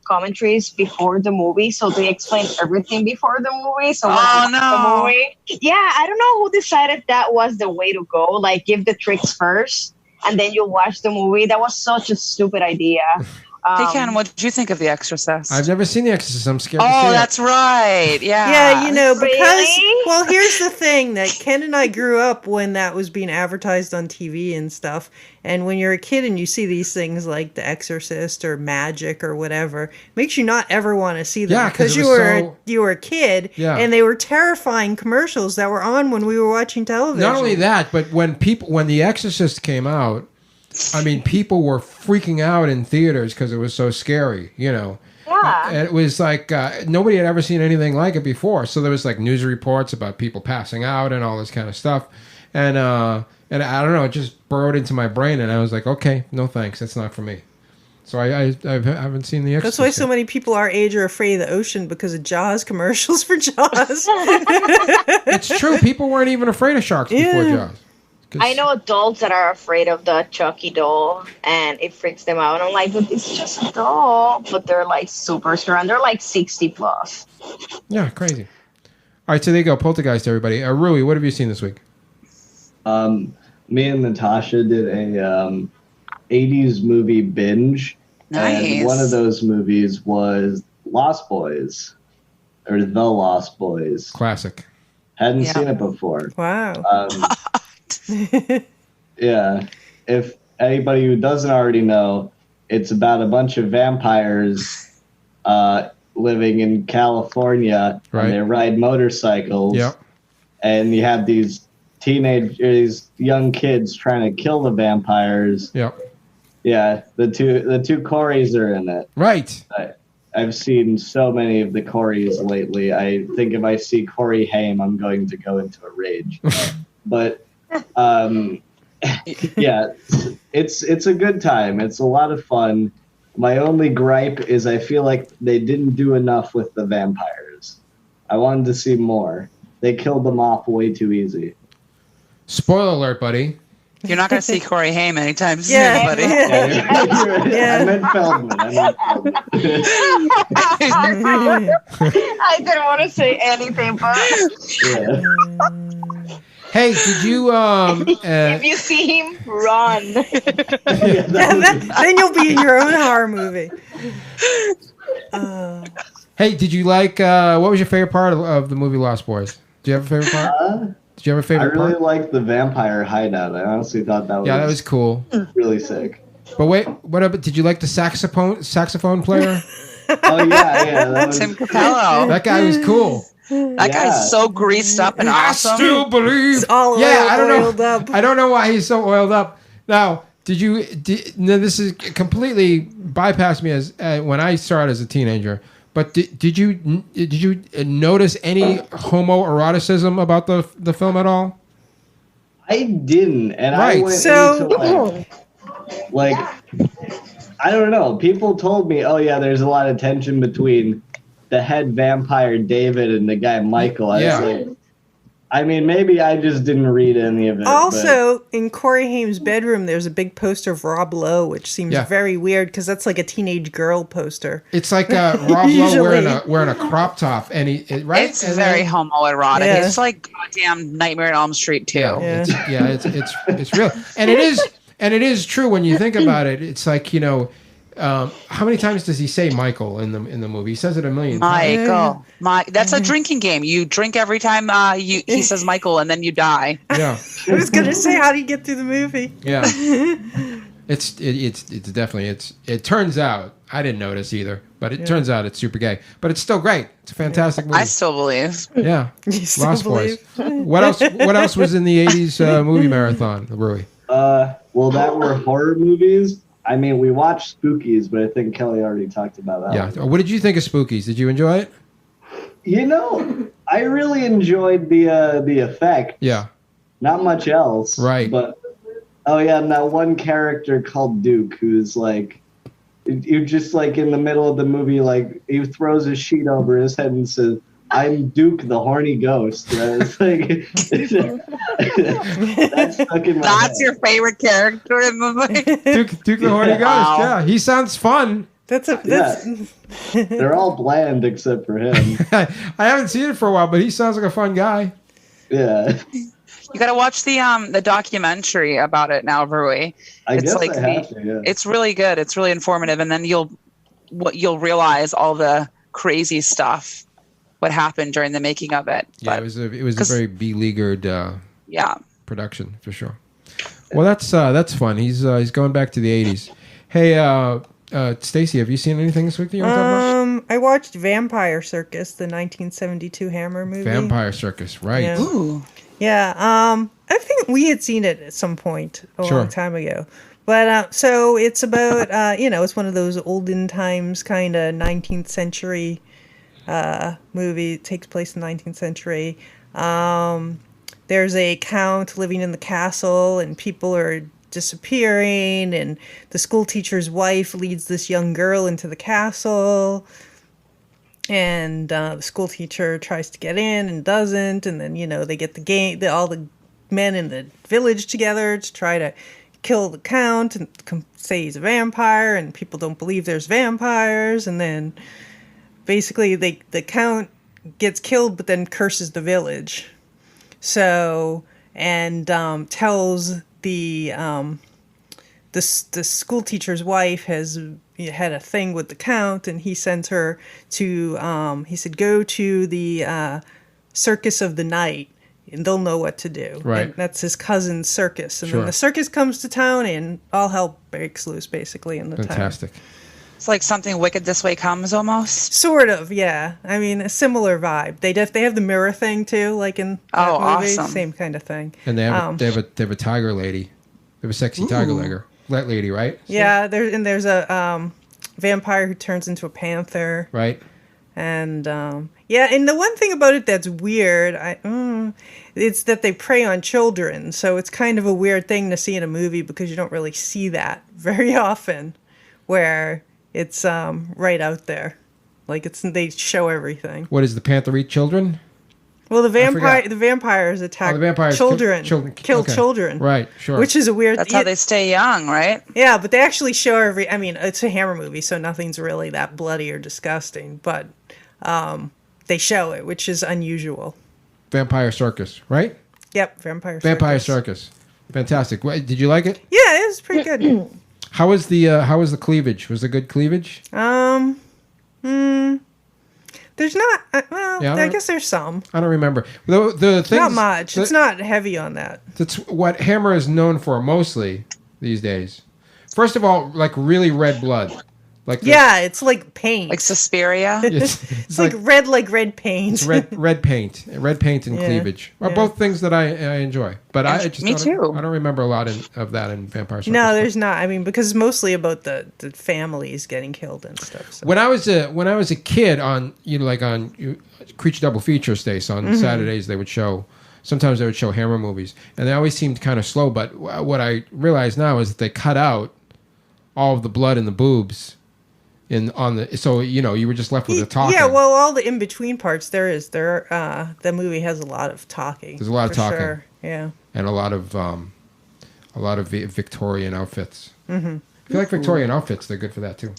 commentaries before the movie, so they explained everything before the movie. So when I watched the movie, yeah, I don't know who decided that was the way to go. Like, give the tricks first, and then you watch the movie. That was such a stupid idea. Hey, Ken, what did you think of The Exorcist? I've never seen The Exorcist. I'm scared to see it. Oh, that's right. Yeah. Yeah, you know, because, Really? well, here's the thing that Ken and I grew up when that was being advertised on TV and stuff. And when you're a kid and you see these things like The Exorcist or Magic or whatever, makes you not ever want to see them. Yeah, 'cause because it you were a kid, Yeah. and they were terrifying commercials that were on when we were watching television. Not only that, but when The Exorcist came out, I mean, people were freaking out in theaters because it was so scary, you know. Yeah. And it was like nobody had ever seen anything like it before. So there was like news reports about people passing out and all this kind of stuff. And I don't know, it just burrowed into my brain, and I was like, okay, no thanks, that's not for me. So I haven't seen The Exorcist. That's why so many people our age are afraid of the ocean because of Jaws commercials for Jaws. It's true. People weren't even afraid of sharks before Jaws. I know adults that are afraid of the Chucky doll, and it freaks them out. I'm like, but it's just a doll. But they're like super strong. They're like 60 plus. Yeah, crazy. All right, so there you go. Poltergeist, everybody. Rui, what have you seen this week? Me and Natasha did a 80s movie binge. Nice. And one of those movies was Lost Boys, or The Lost Boys. Classic. Hadn't seen it before. Wow. Yeah. If anybody who doesn't already know, it's about a bunch of vampires living in California. Right. And they ride motorcycles. Yep. And you have these young kids trying to kill the vampires. Yep. Yeah, the two Coreys are in it. Right. I've seen so many of the Coreys lately. I think if I see Corey Haim, I'm going to go into a rage. But yeah, it's a good time. It's a lot of fun. My only gripe is I feel like they didn't do enough with the vampires. I wanted to see more. They killed them off way too easy. Spoiler alert, buddy. You're not going to see Corey Haim anytime soon, Yeah. buddy. I meant Feldman. I didn't want to say anything, but Hey, did you if you see him, run. Then you'll be in your own horror movie. Hey, did you like what was your favorite part of the movie Lost Boys? Do you have a favorite part? Did you have a favorite I really part? liked the vampire hideout. I honestly thought that was cool. Really sick. But wait, what about? Did you like the saxophone player? Oh yeah, that was, Tim Capello. That guy was cool. That guy's so greased up and awesome. I still believe. All I don't oiled know. up. I don't know why he's so oiled up. Now, no, this is completely bypassed me as when I started as a teenager. But did you notice any homoeroticism about the film at all? I didn't, and Right. I went into like I don't know. People told me, "Oh yeah, there's a lot of tension between the head vampire David and the guy Michael." I was like, I mean, maybe I just didn't read any of it. Also, in Corey Haim's bedroom, there's a big poster of Rob Lowe, which seems very weird because that's like a teenage girl poster. It's like Rob Lowe wearing a crop top, and right? It's very homoerotic. Yeah. It's like goddamn Nightmare on Elm Street too. It's real, and it is true when you think about it. It's like, you know, How many times does he say Michael in the movie? He says it a million times. Michael. That's a drinking game. You drink every time he says Michael, and then you die. Yeah. I was gonna say, how do you get through the movie? Yeah. It's definitely it turns out, I didn't notice either, but it turns out it's super gay. But it's still great. It's a fantastic movie. I still believe. Yeah. You still Lost Boys. believe? What else was in the 80s movie marathon, Rui? Well, that were horror movies. I mean, we watched Spookies, but I think Kelly already talked about that. Yeah. What did you think of Spookies? Did you enjoy it? You know, I really enjoyed the effect. Yeah. Not much else. Right. But and that one character called Duke, who's like, you just like in the middle of the movie, like he throws a sheet over his head and says, "I'm Duke, the horny ghost." It's like that's stuck in my head. Your favorite character in the movie? Duke the horny ghost. Yeah, he sounds fun. They're all bland except for him. I haven't seen it for a while, but he sounds like a fun guy. Yeah. You got to watch the documentary about it now, Rui. It's really good. It's really informative, and then you'll realize all the crazy stuff what happened during the making of it. Yeah, it was a very beleaguered production for sure. Well, that's fun. He's going back to the 80s. Hey, Stacy, have you seen anything this week that you want to talk about? I watched Vampire Circus, the 1972 Hammer movie. Vampire Circus, right? Yeah. Ooh. Yeah, I think we had seen it at some point a long time ago. But so it's about, it's one of those olden times kind of 19th century movie. It takes place in the 19th century. There's a count living in the castle, and people are disappearing, and the school teacher's wife leads this young girl into the castle. And the school teacher tries to get in and doesn't, and then they get all the men in the village together to try to kill the count and say he's a vampire, and people don't believe there's vampires, and then basically the count gets killed, but then curses the village. So tells the school teacher's wife has had a thing with the count, and he sends her to he said, go to the circus of the night and they'll know what to do. Right. And that's his cousin's circus, and then the circus comes to town and all hell breaks loose basically in the town. Fantastic. It's like something Wicked This Way Comes almost. Sort of, yeah. I mean, a similar vibe. They have the mirror thing too, like in that movie. Awesome. Same kind of thing. And they have a tiger lady. They have a sexy tiger lady, right? Yeah, there's a vampire who turns into a panther. Right. And and the one thing about it that's weird, it's that they prey on children. So it's kind of a weird thing to see in a movie because you don't really see that very often, where it's right out there, like they show everything. What is the panther eat children? Well, the vampires attack children, kill children. Right, sure. Which is a weird. That's how they stay young, right? Yeah, but they actually show I mean, it's a Hammer movie, so nothing's really that bloody or disgusting. But they show it, which is unusual. Vampire Circus, right? Yep, Vampire Circus. Fantastic. Did you like it? Yeah, it was pretty good. How was the cleavage? Was it good cleavage? There's not. I guess there's some. I don't remember. The things, not much. It's not heavy on that. That's what Hammer is known for mostly these days. First of all, like really red blood. It's like paint. Like Suspiria. It's like red paint. It's red paint and cleavage are both things that I enjoy. But I don't remember a lot of that in Vampire Circus. No, there's not. I mean, because it's mostly about the families getting killed and stuff. So. When I was a kid on Creature Double Feature Stace on Saturdays sometimes they would show Hammer movies, and they always seemed kind of slow. But what I realize now is that they cut out all of the blood and the boobs. So you were just left with the talking. Yeah, well, all the in between parts the movie has a lot of talking. There's a lot of talking. Sure. Yeah. And a lot of Victorian outfits. Mm-hmm. If you like Victorian outfits, they're good for that too.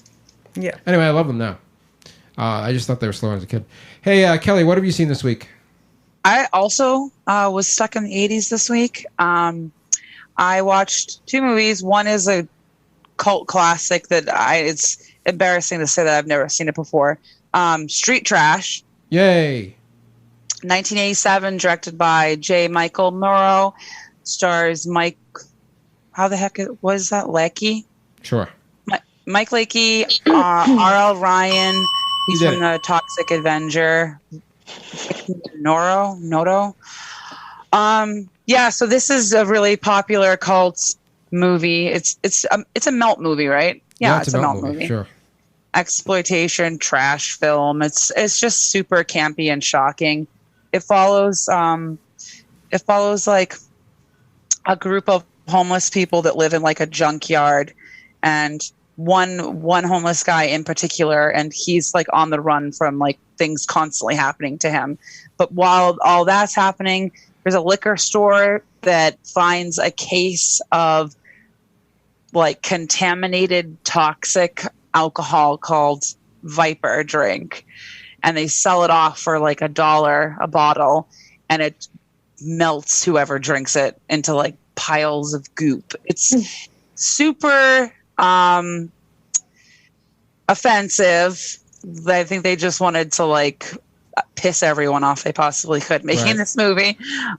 Yeah. Anyway, I love them now. I just thought they were slow as a kid. Hey, Kelly, what have you seen this week? I also was stuck in the 80s this week. I watched two movies. One is a cult classic that it's embarrassing to say that I've never seen it before. Street Trash. Yay. 1987, directed by J. Michael Murrow. Stars Mike. How the heck was that? Leakey? Sure. Mike Leakey, R.L. Ryan. He's from the Toxic Avenger. Noto. Yeah, so this is a really popular cult movie. It's a melt movie, right? Yeah, it's a melt movie. Sure. Exploitation trash film. It's just super campy and shocking. It follows like a group of homeless people that live in like a junkyard, and one homeless guy in particular, and he's like on the run from like things constantly happening to him. But while all that's happening, there's a liquor store that finds a case of like contaminated toxic alcohol called Viper drink, and they sell it off for like $1 a bottle, and it melts whoever drinks it into like piles of goop. It's super offensive. I think they just wanted to like piss everyone off they possibly could making this movie.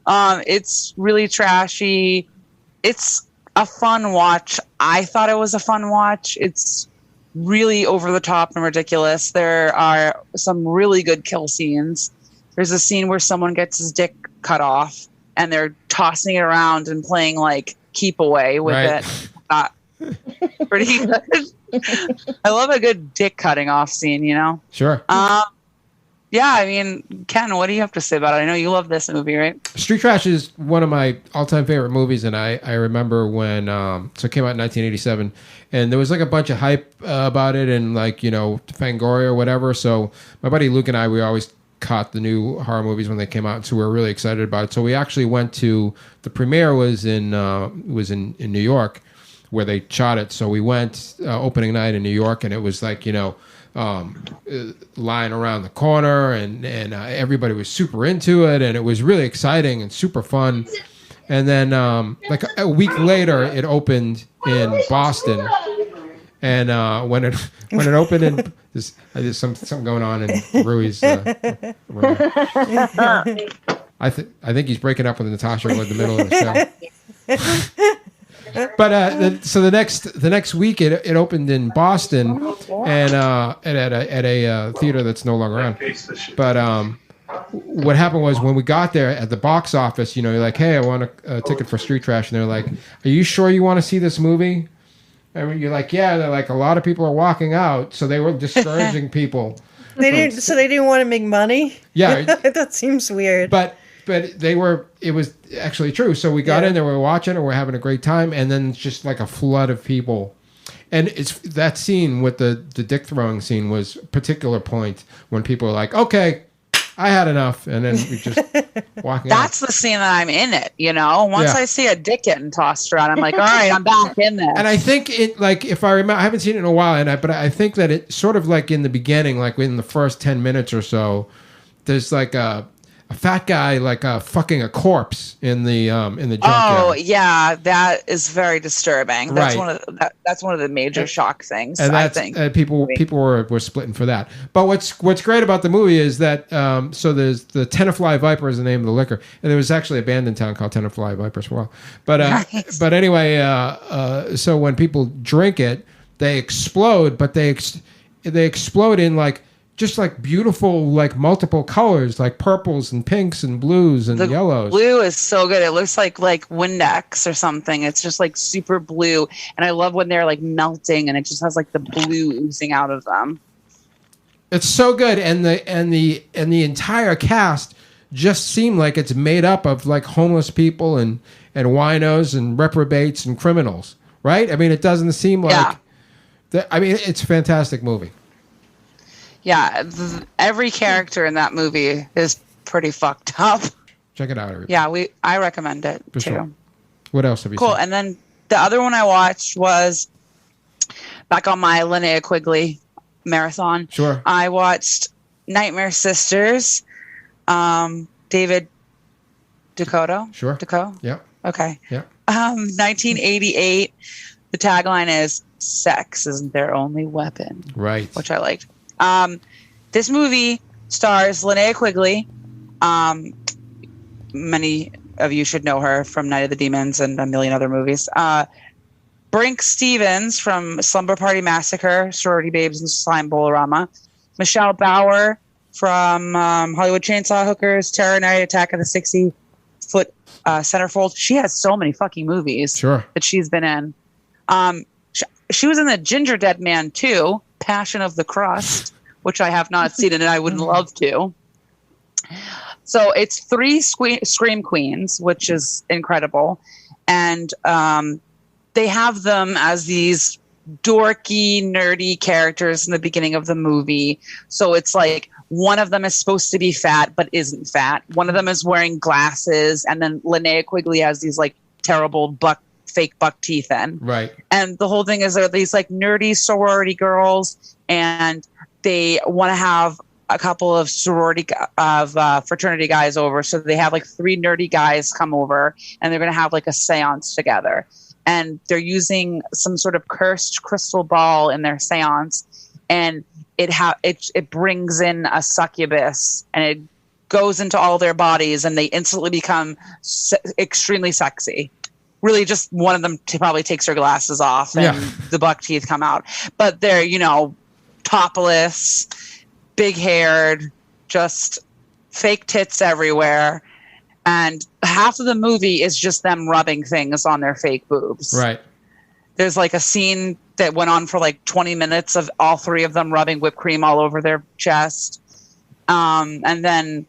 It's really trashy. It's a fun watch. I thought it was a fun watch. It's really over the top and ridiculous. There are some really good kill scenes. There's a scene where someone gets his dick cut off and they're tossing it around and playing like keep away with it. Pretty good. I love a good dick cutting off scene, you know? Sure. Yeah, I mean, Ken, what do you have to say about it? I know you love this movie, right? Street Trash is one of my all-time favorite movies, and I remember when so it came out in 1987, and there was like a bunch of hype about it, and like, you know, Fangoria or whatever. So my buddy Luke and I, we always caught the new horror movies when they came out, so we were really excited about it. So we actually went to the premiere was in New York, where they shot it. So we went opening night in New York, and it was like, you know, line around the corner, and everybody was super into it, and it was really exciting and super fun. And then like a week later, it opened in Boston, and when it opened in there's something going on in Rui's. I think he's breaking up with Natasha in the middle of the show. But so the next week it opened in Boston, and at a theater that's no longer on. But what happened was when we got there at the box office, you know, you're like, hey, I want a ticket for Street Trash, and they're like, are you sure you want to see this movie? And you're like, yeah. They're like, a lot of people are walking out, so they were discouraging people. They didn't want to make money. Yeah, that seems weird. But it was actually true. So we got in there, we were watching it, we're having a great time, and then it's just like a flood of people. And it's that scene with the dick throwing scene was a particular point when people were like, okay, I had enough, and then we just walking out. That's the scene that I'm in it, you know? Once I see a dick getting tossed around, I'm like, all right, I'm back in there. And I think it, like, if I remember, I haven't seen it in a while, but I think that it sort of like in the beginning, like in the first 10 minutes or so, there's like a fat guy like fucking a corpse in the junkyard. Oh yeah, that is very disturbing. That's Right. That's one of the major shock things. And I think people were splitting for that. But what's great about the movie is that so there's the Tenafly Viper is the name of the liquor, and there was actually a band in town called Tenafly Vipers for a while. But Nice. but anyway, so when people drink it, they explode, but they explode in like just like beautiful, like multiple colors, like purples and pinks and blues and yellows. Blue is so good. It looks like Windex or something. It's just like super blue, and I love when they're like melting, and it just has like the blue oozing out of them. It's so good, and the entire cast just seem like it's made up of like homeless people and winos and reprobates and criminals, right? I mean, it doesn't seem like. I mean, it's a fantastic movie. Yeah, every character in that movie is pretty fucked up. Check it out, everybody. Yeah, I recommend it For too. sure. What else have you Cool. seen? And then the other one I watched was back on my Linnea Quigley marathon. Sure. I watched Nightmare Sisters. David Dakota. Sure. Dakota. Yep. Okay. Yep. 1988. The tagline is sex isn't their only weapon. Right. Which I liked. This movie stars Linnea Quigley. Many of you should know her from Night of the Demons and a million other movies. Brink Stevens from Slumber Party Massacre, Sorority Babes, and Slime Bowl-orama. Michelle Bauer from Hollywood Chainsaw Hookers, Terror Night, Attack of the 60-Foot Centerfold. She has so many fucking movies that she's been in. She was in the Ginger Dead Man 2, Passion of the Crust, which I have not seen and I would love to. So it's 3 Scream Queens, which is incredible. And they have them as these dorky, nerdy characters in the beginning of the movie. So it's like one of them is supposed to be fat but isn't fat. One of them is wearing glasses. And then Linnea Quigley has these like terrible fake buck teeth in. Right. And the whole thing is they're these like nerdy sorority girls, and they want to have a couple of fraternity guys over. So they have like 3 nerdy guys come over, and they're going to have like a seance together. And they're using some sort of cursed crystal ball in their seance, and it brings in a succubus, and it goes into all their bodies, and they instantly become extremely sexy. Really, just one of them probably takes her glasses off, and the buck teeth come out. But they're, topless, big-haired, just fake tits everywhere. And half of the movie is just them rubbing things on their fake boobs. Right. There's like a scene that went on for like 20 minutes of all 3 of them rubbing whipped cream all over their chest. And then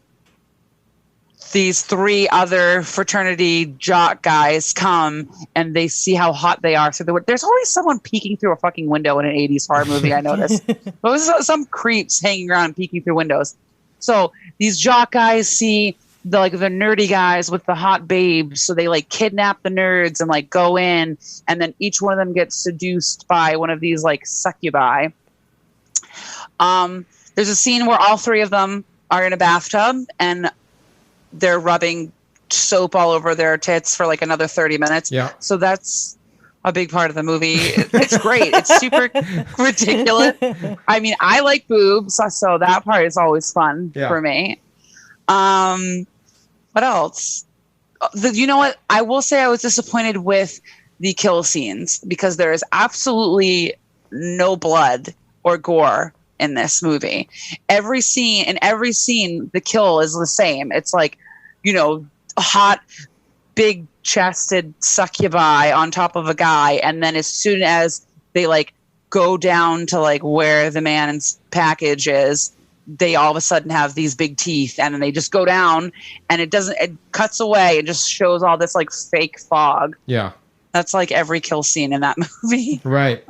these 3 other fraternity jock guys come, and they see how hot they are. So there's always someone peeking through a fucking window in an 80s horror movie, I noticed. There's some creeps hanging around peeking through windows. So these jock guys see the nerdy guys with the hot babes, so they like kidnap the nerds and like go in, and then each one of them gets seduced by one of these like succubi. There's a scene where all 3 of them are in a bathtub, and they're rubbing soap all over their tits for like another 30 minutes. Yeah. So that's a big part of the movie. It's great. It's super ridiculous. I mean, I like boobs, so that part is always fun for me. What else? You know what? I will say I was disappointed with the kill scenes, because there is absolutely no blood or gore in this movie. Every scene, the kill is the same. It's like, hot, big chested succubi on top of a guy. And then as soon as they like go down to like where the man's package is, they all of a sudden have these big teeth, and then they just go down, and it cuts away and just shows all this like fake fog. Yeah. That's like every kill scene in that movie. Right.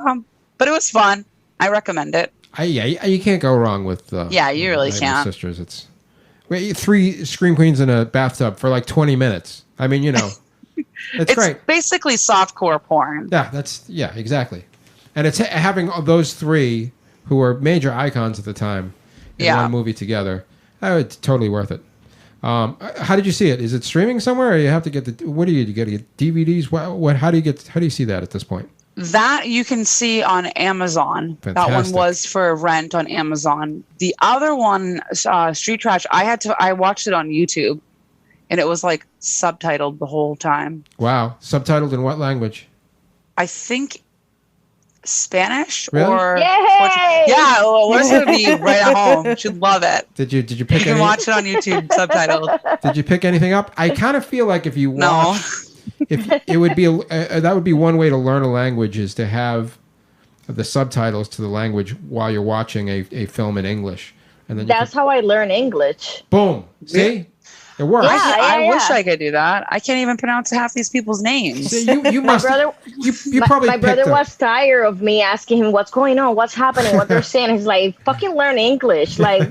But it was fun. I recommend it. You can't go wrong with you really can't. Sisters. It's 3 Scream Queens in a bathtub for like 20 minutes. I mean, it's great. Basically softcore porn. Yeah, exactly. And it's having those 3 who were major icons at the time in one movie together. It's totally worth it. How did you see it? Is it streaming somewhere, or you have to get what do you get to get DVDs? How do you see that at this point? That you can see on Amazon. Fantastic. That one was for rent on Amazon. The other one, Street Trash, I watched it on YouTube, and it was like subtitled the whole time. Wow. Subtitled in what language? I think Spanish. Really? Or Yay! Yeah, Laura's gonna be right at home. She'd love it. Did you pick? You can watch it on YouTube subtitled. Did you pick anything up? I kind of feel like if you watch, if it would be that would be one way to learn a language, is to have the subtitles to the language while you're watching a film in English, and then that's how I learn English. Boom. See. It works. I wish I could do that. I can't even pronounce half these people's names. See, you must. My brother was tired of me asking him what's going on, what's happening, what they're saying. He's like, "Fucking learn English. Like,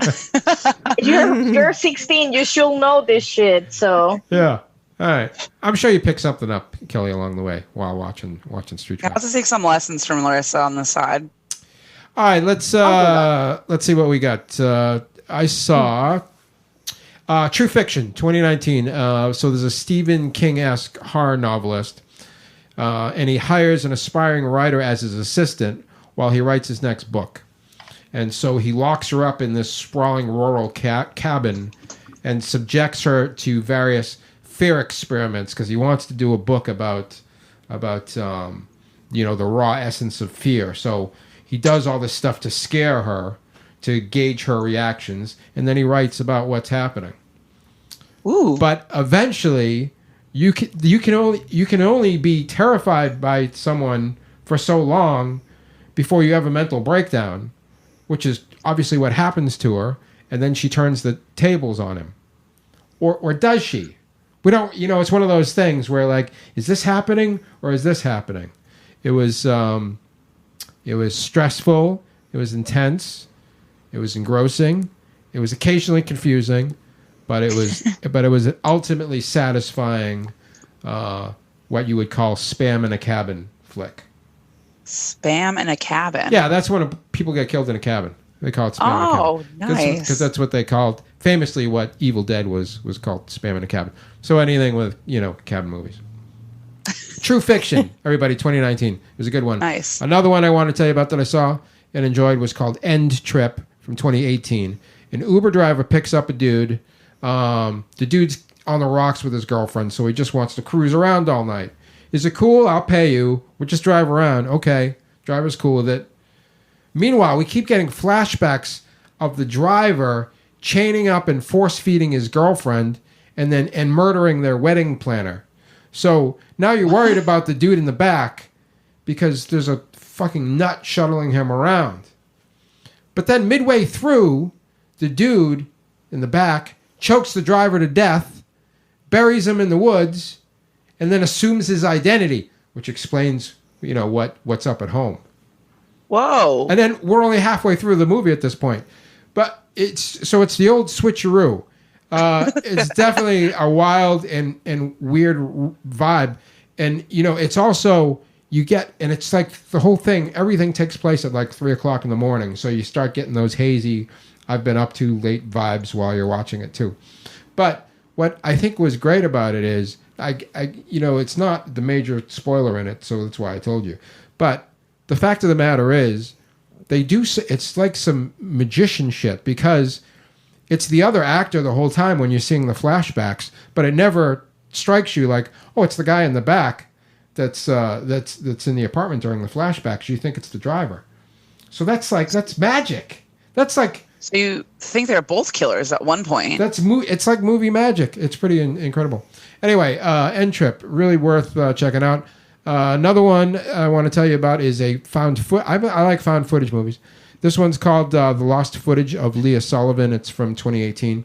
you're 16, you should know this shit." So yeah. All right. I'm sure you picked something up, Kelly, along the way while watching Street Trash. I have to take some lessons from Larissa on the side. All right. Let's see what we got. I saw. True Fiction, 2019. So there's a Stephen King-esque horror novelist and he hires an aspiring writer as his assistant while he writes his next book. And so he locks her up in this sprawling rural cabin and subjects her to various fear experiments because he wants to do a book about the raw essence of fear. So he does all this stuff to scare her, to gauge her reactions, and then he writes about what's happening. Ooh! But eventually, you can only be terrified by someone for so long before you have a mental breakdown, which is obviously what happens to her, and then she turns the tables on him. Or does she? We don't, it's one of those things where, like, is this happening or is this happening? It was stressful, it was intense, it was engrossing, it was occasionally confusing, but it was ultimately satisfying, what you would call spam in a cabin flick. Spam in a cabin? Yeah, that's when people get killed in a cabin. They call it spam in a cabin. Oh, nice. Because that's what they called, famously what Evil Dead was called, spam in a cabin. So anything with, cabin movies. True Fiction, everybody, 2019. It was a good one. Nice. Another one I want to tell you about that I saw and enjoyed was called End Trip from 2018. An Uber driver picks up a dude. The dude's on the rocks with his girlfriend, so he just wants to cruise around all night. Is it cool? I'll pay you. We'll just drive around. Okay. Driver's cool with it. Meanwhile, we keep getting flashbacks of the driver chaining up and force-feeding his girlfriend and murdering their wedding planner. So now you're worried about the dude in the back because there's a fucking nut shuttling him around. But then midway through, the dude in the back chokes the driver to death, buries him in the woods, and then assumes his identity, which explains, what's up at home. Whoa. And then we're only halfway through the movie at this point. But it's the old switcheroo. It's definitely a wild and weird vibe. And, it's also, and it's like the whole thing, everything takes place at like 3 o'clock in the morning. So you start getting those hazy, I've been up too late vibes while you're watching it too. But what I think was great about it is, it's not the major spoiler in it, so that's why I told you. But the fact of the matter is, it's like some magician shit because it's the other actor the whole time when you're seeing the flashbacks, but it never strikes you like, oh, it's the guy in the back that's in the apartment during the flashbacks. You think it's the driver. So that's magic. That's like. So you think they're both killers at one point? It's like movie magic. It's pretty incredible. Anyway, End Trip, really worth checking out. Another one I want to tell you about is a found footage. I like found footage movies. This one's called The Lost Footage of Leah Sullivan. It's from 2018.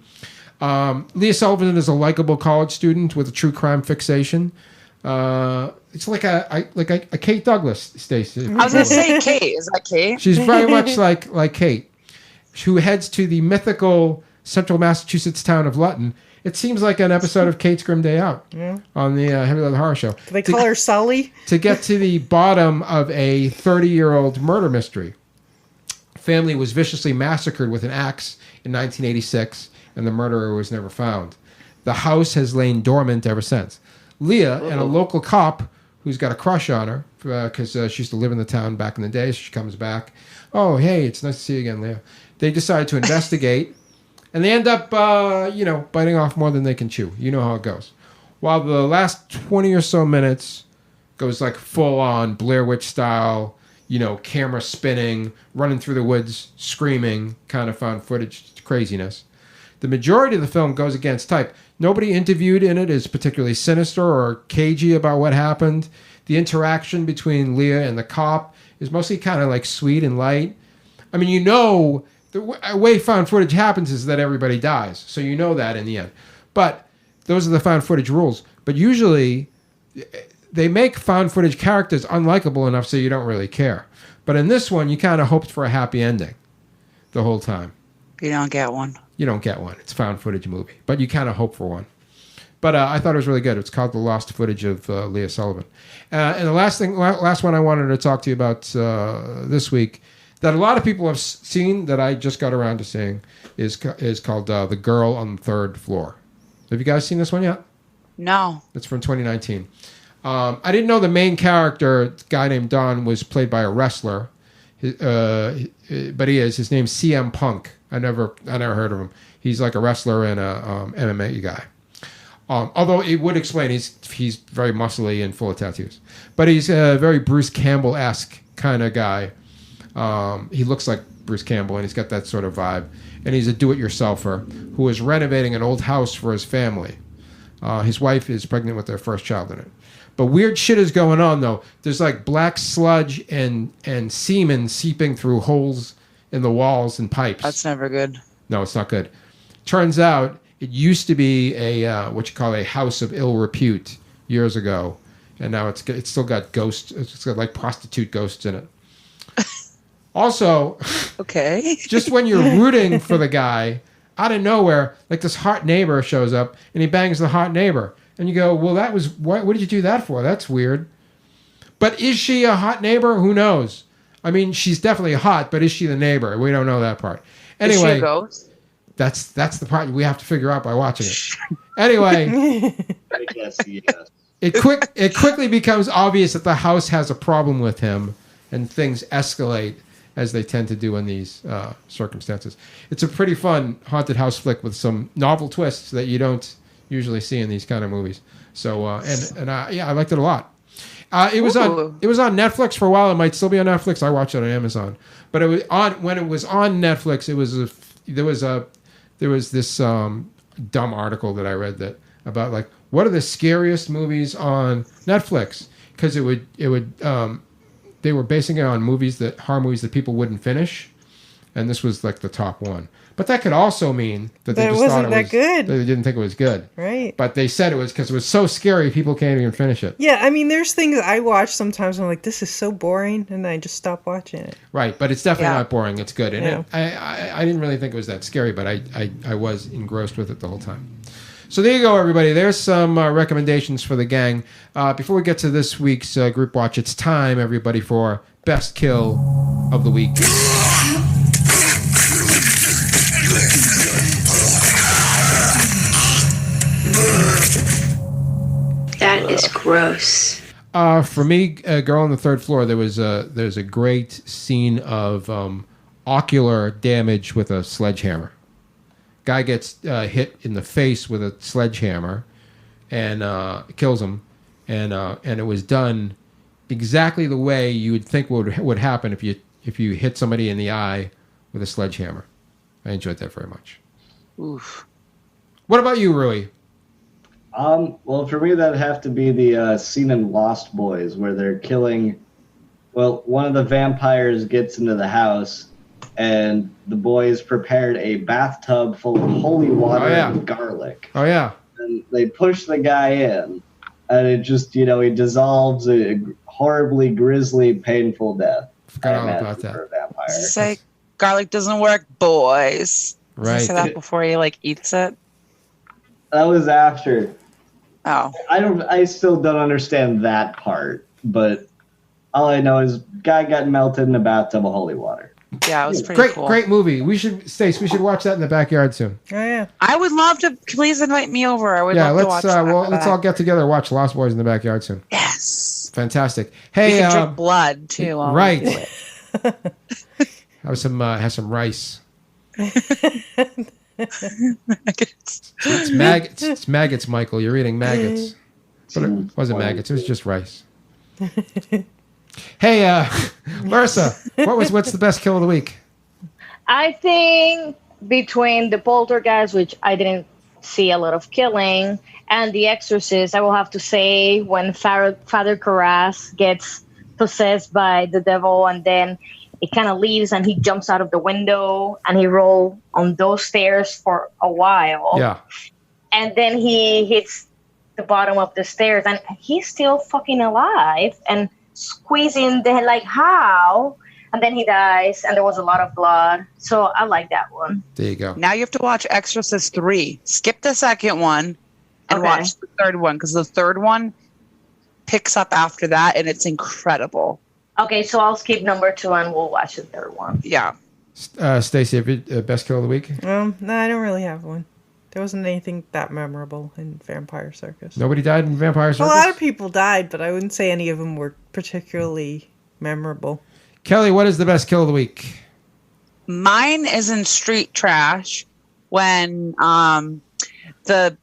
Leah Sullivan is a likable college student with a true crime fixation. It's like a Kate Douglas, Stacey. I was going to say Kate. Is that Kate? She's very much like Kate, who heads to the mythical central Massachusetts town of Lutton. It seems like an episode of Kate's Grim Day Out on the Heavy Leather Horror Show. Do they call her Sully? To get to the bottom of a 30-year-old murder mystery. Family was viciously massacred with an axe in 1986, and the murderer was never found. The house has lain dormant ever since. Leah and a local cop who's got a crush on her because she used to live in the town back in the day, so she comes back. Oh, hey, it's nice to see you again, Leah. They decide to investigate. And they end up, biting off more than they can chew. You know how it goes. While the last 20 or so minutes goes like full-on Blair Witch style, camera spinning, running through the woods, screaming, kind of found footage craziness. The majority of the film goes against type. Nobody interviewed in it is particularly sinister or cagey about what happened. The interaction between Leah and the cop is mostly kind of like sweet and light. I mean, the way found footage happens is that everybody dies. So you know that in the end. But those are the found footage rules. But usually they make found footage characters unlikable enough so you don't really care. But in this one, you kind of hoped for a happy ending the whole time. You don't get one. You don't get one. It's a found footage movie. But you kind of hope for one. But I thought it was really good. It's called The Lost Footage of Leah Sullivan. And the last one I wanted to talk to you about this week that a lot of people have seen that I just got around to seeing is called The Girl on the Third Floor. Have you guys seen this one yet? No. It's from 2019. I didn't know the main character, a guy named Don, was played by a wrestler. But he is. His name's CM Punk. I never heard of him. He's like a wrestler and a MMA guy. Although it would explain he's very muscly and full of tattoos. But he's a very Bruce Campbell-esque kind of guy. He looks like Bruce Campbell, and he's got that sort of vibe. And he's a do-it-yourselfer who is renovating an old house for his family. His wife is pregnant with their first child in it. But weird shit is going on, though. There's like black sludge and semen seeping through holes in the walls and pipes. That's never good. No, it's not good. Turns out it used to be a what you call a house of ill repute years ago, and now it's still got ghosts. It's got like prostitute ghosts in it. Also, okay, just when you're rooting for the guy, out of nowhere, like this hot neighbor shows up and he bangs the hot neighbor, and you go, "Well, that was what did you do that for? That's weird." But is she a hot neighbor? Who knows? I mean, she's definitely hot, but is she the neighbor? We don't know that part. Anyway, is she a ghost? That's the part we have to figure out by watching it. Anyway, I guess yes. It quickly becomes obvious that the house has a problem with him, and things escalate as they tend to do in these circumstances. It's a pretty fun haunted house flick with some novel twists that you don't usually see in these kind of movies. So I liked it a lot. It was on Netflix for a while. It might still be on Netflix. I watched it on Amazon, but it was on when it was on Netflix. There was this dumb article that I read that about like what are the scariest movies on Netflix, because they were basing it on horror movies that people wouldn't finish, and this was like the top one. But that could also mean that they just thought it was good. They didn't think it was good, right? But they said it was because it was so scary people can't even finish it. Yeah, I mean, there's things I watch sometimes. I'm like, this is so boring, and I just stop watching it. Right, but it's definitely not boring. It's good, and I didn't really think it was that scary, but I was engrossed with it the whole time. So there you go, everybody. There's some recommendations for the gang. Before we get to this week's group watch, it's time, everybody, for Best Kill of the Week. That is gross. For me, Girl on the Third Floor, there's a great scene of ocular damage with a sledgehammer. Guy gets hit in the face with a sledgehammer and kills him, and it was done exactly the way you would think would happen if you hit somebody in the eye with a sledgehammer. I enjoyed that very much. Oof. What about you, Rui? Well, for me, that'd have to be the scene in Lost Boys where they're killing. Well, one of the vampires gets into the house, and the boys prepared a bathtub full of holy water and garlic. Oh yeah. And they push the guy in, and it just he dissolves a horribly grisly, painful death. Forgot all about that. For a vampire. Say garlic doesn't work, boys. Right. Does he say that before he eats it? That was after. Oh. I still don't understand that part, but all I know is guy got melted in a bathtub of holy water. Yeah, it was pretty cool. Great movie. We should watch that in the backyard soon. Oh yeah. I would love to. Please invite me over. I would love to watch that. Let's all get together and watch Lost Boys in the backyard soon. Yes. Fantastic. Hey, we can drink blood too. Right. Have some rice. It's maggots, Michael. You're eating maggots. But it wasn't maggots. It was just rice. Hey, Larsa, what's the best kill of the week? I think between the Poltergeist, which I didn't see a lot of killing, and The Exorcist, I will have to say when Father Karras gets possessed by the devil, and then it kind of leaves, and he jumps out of the window, and he rolls on those stairs for a while. Yeah. And then he hits the bottom of the stairs, and he's still fucking alive, and squeezing the how? And then he dies, and there was a lot of blood. So I like that one. There you go. Now you have to watch Exorcist 3. Skip the second one and watch the third one, because the third one picks up after that, and it's incredible. Okay, so I'll skip number 2 and we'll watch the third one. Yeah. Stacey, have you best kill of the week? No, I don't really have one. There wasn't anything that memorable in Vampire Circus. Nobody died in Vampire Circus? A lot of people died, but I wouldn't say any of them were particularly memorable. Kelly, what is the best kill of the week? Mine is in Street Trash when the,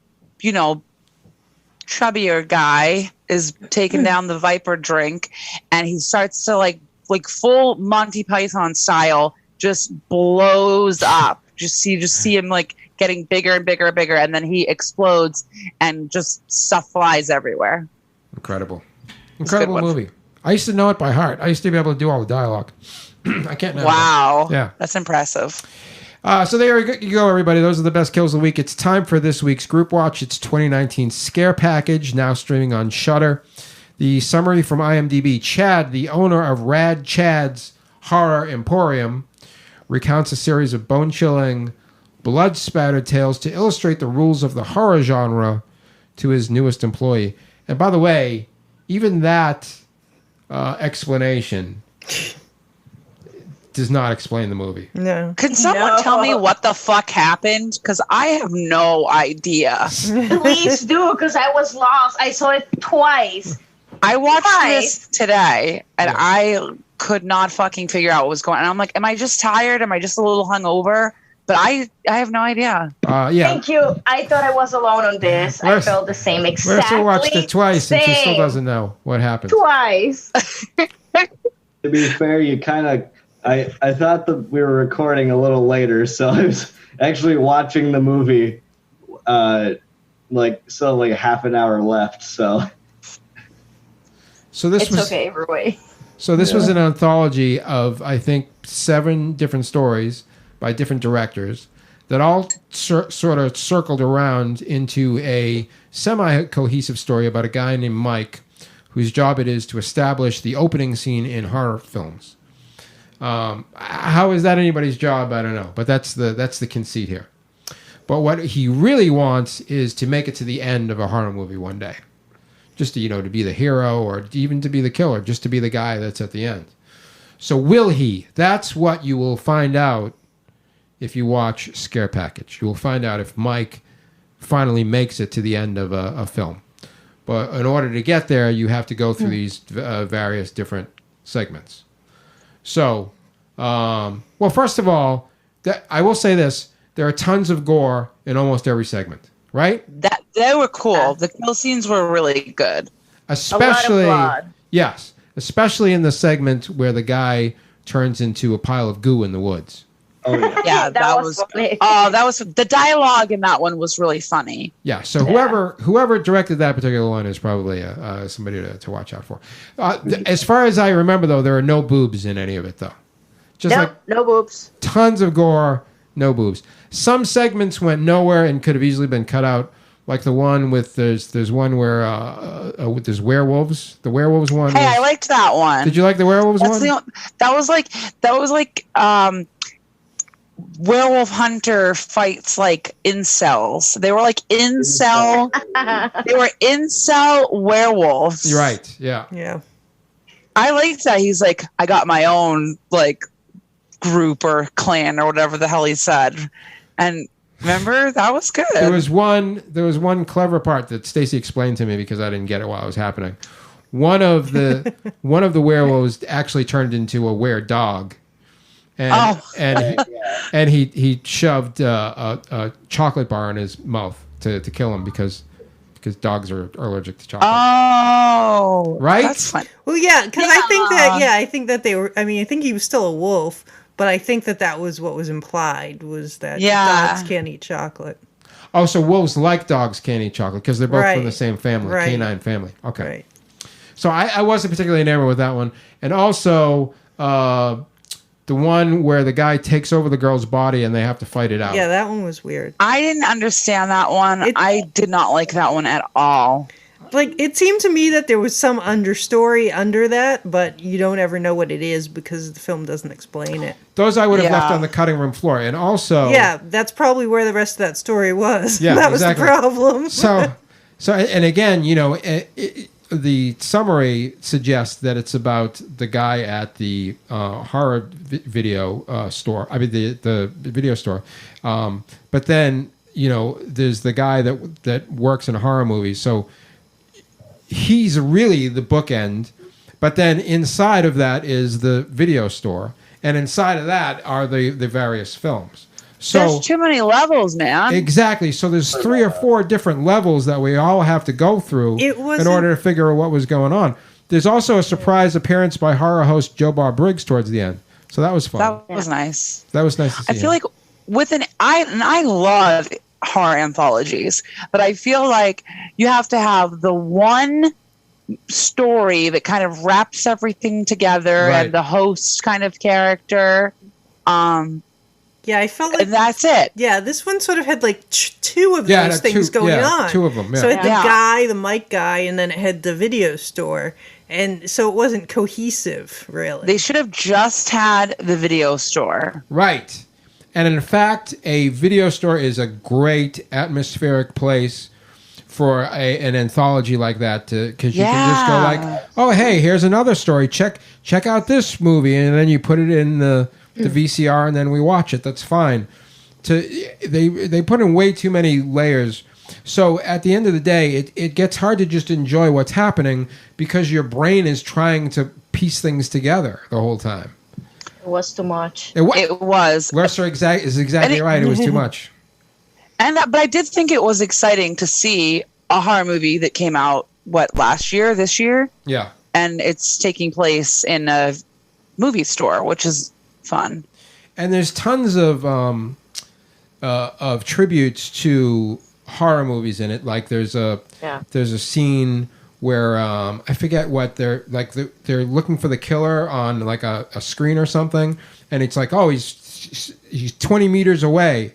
chubbier guy is taking down the Viper drink and he starts to like full Monty Python style just blows up. You just see him like getting bigger and bigger and bigger, and then he explodes and just stuff flies everywhere. Incredible movie. I used to know it by heart. I used to be able to do all the dialogue. I can't now. Wow. Yeah. That's impressive. So there you go, everybody. Those are the best kills of the week. It's time for this week's Group Watch. It's 2019 Scare Package, now streaming on Shudder. The summary from IMDb. Chad, the owner of Rad Chad's Horror Emporium, recounts a series of bone-chilling, blood-spattered tales to illustrate the rules of the horror genre to his newest employee. And by the way, even that explanation does not explain the movie. No. Can someone tell me what the fuck happened? Because I have no idea. Please do, because I was lost. I saw it twice. I watched this today, and I could not fucking figure out what was going on. I'm like, am I just tired? Am I just a little hungover? But I have no idea. Thank you. I thought I was alone on this. I felt the same exactly. Marissa watched it twice, and she still doesn't know what happened. Twice. To be fair, you kind of... I thought that we were recording a little later, so I was actually watching the movie like half an hour left, so this was okay either way. So this was an anthology of, I think, 7 different stories by different directors that all sort of circled around into a semi-cohesive story about a guy named Mike, whose job it is to establish the opening scene in horror films. How is that anybody's job? I don't know, but that's the conceit here. But what he really wants is to make it to the end of a horror movie one day. Just to be the hero, or even to be the killer, just to be the guy that's at the end. So will he? That's what you will find out if you watch Scare Package. You will find out if Mike finally makes it to the end of a film. But in order to get there, you have to go through these various different segments. So, first of all, I will say this. There are tons of gore in almost every segment, right? They were cool. The kill scenes were really good. Especially, a lot of blood. Yes, especially in the segment where the guy turns into a pile of goo in the woods. Oh yeah, yeah, that was funny. That was the dialogue in that one was really funny. Yeah, so whoever directed that particular one is probably somebody to watch out for. As far as I remember, though, there are no boobs in any of it, though. No boobs. Tons of gore, no boobs. Some segments went nowhere and could have easily been cut out. Like the one with there's one where there's werewolves. The werewolves one. Hey, I liked that one. Did you like the werewolves one? That was like Werewolf Hunter fights like incels. They were like incel. They were incel werewolves. You're right. Yeah. Yeah. I liked that. He's like, I got my own like group or clan or whatever the hell he said, and. Remember, that was good. There was one clever part that Stacy explained to me because I didn't get it while it was happening. One of the werewolves actually turned into a were-dog, and he shoved a chocolate bar in his mouth to kill him because dogs are allergic to chocolate. Oh, right. That's fun. Well, yeah, because I think that they were. I mean, I think he was still a wolf. But I think that was what was implied, was that dogs can't eat chocolate. Oh, so wolves like dogs can't eat chocolate because they're both from the same family, canine family. Okay. Right. So I wasn't particularly enamored with that one. And also the one where the guy takes over the girl's body and they have to fight it out. Yeah, that one was weird. I didn't understand that one. I did not like that one at all. Like, it seemed to me that there was some understory under that, but you don't ever know what it is because the film doesn't explain it. Those I would have left on the cutting room floor. And also... Yeah, that's probably where the rest of that story was. Yeah, that was the problem. So, and again, the summary suggests that it's about the guy at the horror video store. I mean, the video store. But then there's the guy that works in horror movies, so he's really the bookend. But then inside of that is the video store, and inside of that are the various films. So there's too many levels, man. Exactly. So there's 3 or 4 different levels that we all have to go through in order to figure out what was going on. There's also a surprise appearance by horror host Joe Bob Briggs towards the end. So that was fun. That was nice. That was nice to see. I feel like I love horror anthologies, but I feel like you have to have the one story that kind of wraps everything together, Right. and the host kind of character. Yeah, I felt like that's it. Yeah, this one sort of had like 2 of those things going on. 2 of them. Yeah. So it had the mic guy, and then it had the video store, and so it wasn't cohesive, really. They should have just had the video store. Right. And in fact, a video store is a great atmospheric place for an anthology like that, because you can just go like, oh, hey, here's another story. Check out this movie, and then you put it in the VCR, and then we watch it. That's fine. They put in way too many layers. So at the end of the day, it gets hard to just enjoy what's happening because your brain is trying to piece things together the whole time. It was too much. It was. Larsa is exactly right. It was too much. But I did think it was exciting to see a horror movie that came out, this year? Yeah. And it's taking place in a movie store, which is fun. And there's tons of tributes to horror movies in it. Like there's a scene where I forget what they're looking for the killer on like a screen or something, and it's like, oh, he's 20 meters away,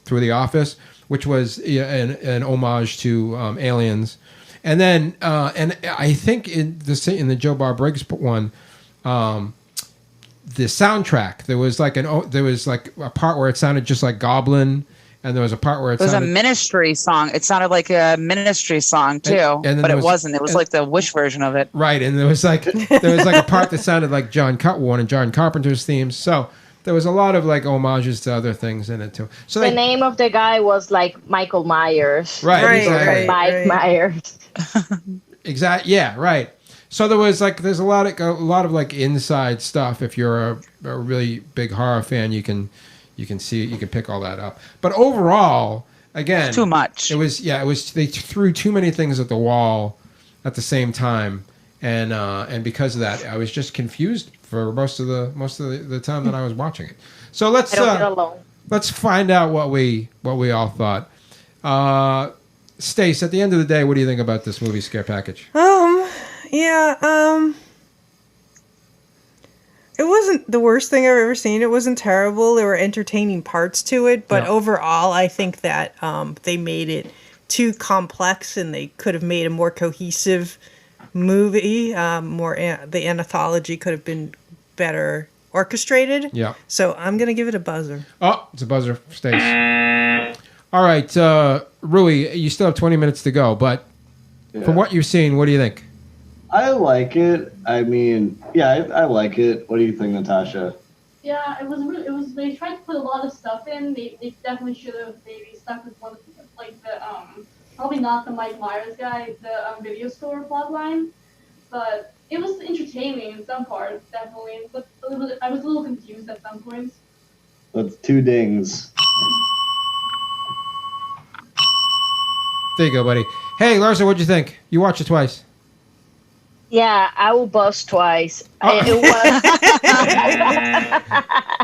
through the office, which was an homage to Aliens. And then and I think in the Joe Bob Briggs one, the soundtrack, there was like a part where it sounded just like Goblin, and there was a part where it was sounded a Ministry song. It sounded like a Ministry song too, but it wasn't. It was like the Wish version of it. Right, and there was like a part that sounded like one of John Carpenter's themes. So there was a lot of like homages to other things in it too. So the name of the guy was like Michael Myers. Right, exactly. Mike Myers. Exactly. Yeah, right. So there's a lot of like inside stuff. If you're a really big horror fan, you can pick all that up. But overall, again, it's too much. It was they threw too many things at the wall at the same time, and because of that, I was just confused for most of the time that I was watching it. So let's find out what we all thought. Stace, at the end of the day, what do you think about this movie Scare Package? It wasn't the worst thing I've ever seen. It wasn't terrible. There were entertaining parts to it, but overall, I think that they made it too complex, and they could have made a more cohesive movie. The anthology could have been better orchestrated. Yeah. So I'm gonna give it a buzzer. Oh, it's a buzzer, Stace. All right, Rui, you still have 20 minutes to go, but from what you've seen, what do you think? I like it. I mean, I like it. What do you think, Natasha? Yeah, they tried to put a lot of stuff in. They definitely should have maybe stuck with one of probably not the Mike Myers guy, the video store plotline, but it was entertaining in some parts, definitely. But I was a little confused at some points. That's 2 dings. There you go, buddy. Hey, Larsa, what'd you think? You watched it twice. Yeah, I will buzz twice. Oh.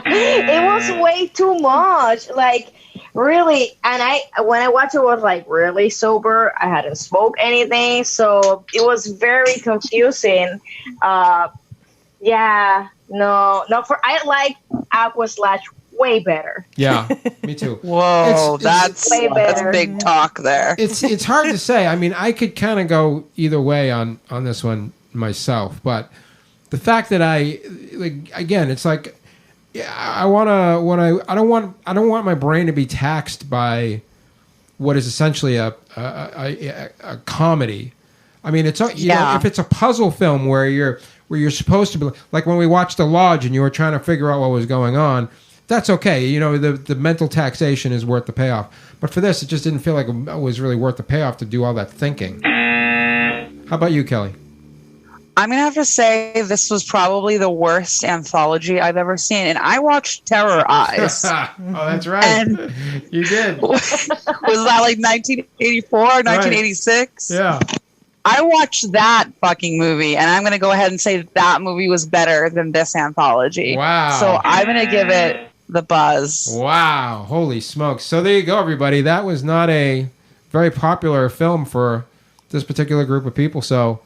It was way too much. Like, really. And when I watched it, I was like really sober. I hadn't smoked anything. So it was very confusing. I like Aqua Slash way better. Yeah, me too. Whoa, that's big talk there. It's hard to say. I mean, I could kind of go either way on this one myself, but the fact that it's like, I don't want my brain to be taxed by what is essentially a comedy. I mean, it's if it's a puzzle film where you're supposed to be, like when we watched The Lodge and you were trying to figure out what was going on, that's okay. You know, the mental taxation is worth the payoff. But for this, it just didn't feel like it was really worth the payoff to do all that thinking. How about you, Kelly? I'm going to have to say this was probably the worst anthology I've ever seen. And I watched Terror Eyes. Oh, that's right. And you did. Was that like 1984, 1986? Right. Yeah. I watched that fucking movie, and I'm going to go ahead and say that movie was better than this anthology. Wow. So I'm going to give it the buzz. Wow. Holy smokes. So there you go, everybody. That was not a very popular film for this particular group of people. So,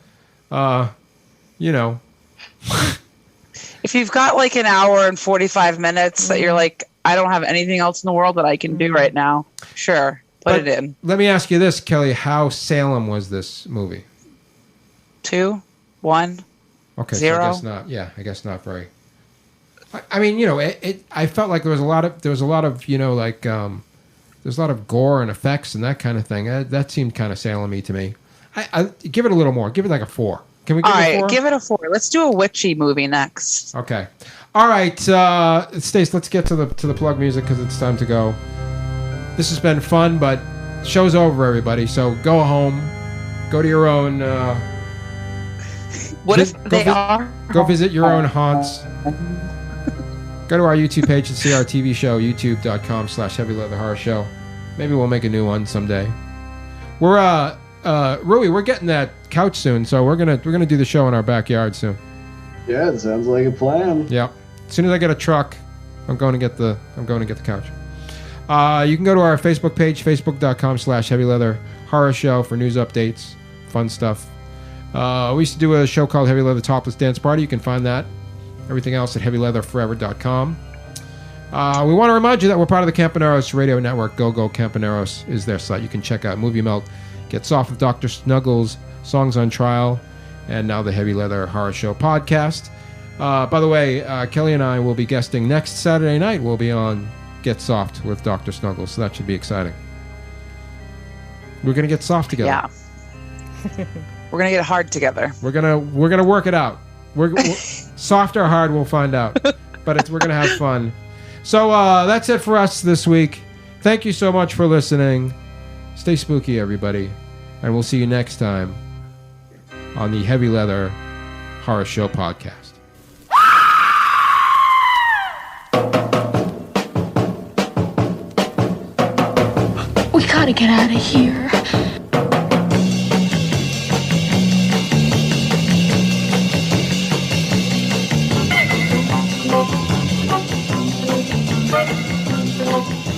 you know. If you've got like an hour and 45 minutes that you're like, I don't have anything else in the world that I can do right now, sure, put it in. Let me ask you this, Kelly. How Salem was this movie? 2, 1, okay, 0. So I guess not. Yeah, I guess not very. I mean, you know, I felt like there was a lot of you know, like there's a lot of gore and effects and that kind of thing. That seemed kind of Salem-y to me. I give it a little more. Give it like a 4. Can we give it a 4? Give it a 4. Let's do a witchy movie next. Okay. All right, Stace, let's get to the plug music because it's time to go. This has been fun, but show's over, everybody. So go home, go to your own. What if they are? Go visit your own haunts. Go to our YouTube page and see our TV show, youtube.com/Heavy Leather Horror Show. Maybe we'll make a new one someday. We're Rui, we're getting that couch soon, so we're gonna do the show in our backyard soon. Yeah, it sounds like a plan. Yeah. As soon as I get a truck, I'm going to get the couch. You can go to our Facebook page, facebook.com/Heavy Leather Horror Show for news updates, fun stuff. We used to do a show called Heavy Leather Topless Dance Party. You can find that. Everything else at heavyleatherforever.com. We want to remind you that we're part of the Campaneros Radio Network. Go Campaneros is their site. You can check out Movie Melt, Get Soft with Dr. Snuggles, Songs on Trial, and now the Heavy Leather Horror Show podcast. By the way, Kelly and I will be guesting next Saturday night. We'll be on Get Soft with Dr. Snuggles, so that should be exciting. We're going to get soft together. Yeah. We're going to get hard together. We're gonna work it out. We're soft or hard, we'll find out. But we're going to have fun. So that's it for us this week. Thank you so much for listening. Stay spooky, everybody. And we'll see you next time on the Heavy Leather Horror Show podcast. We gotta get out of here. Thank you.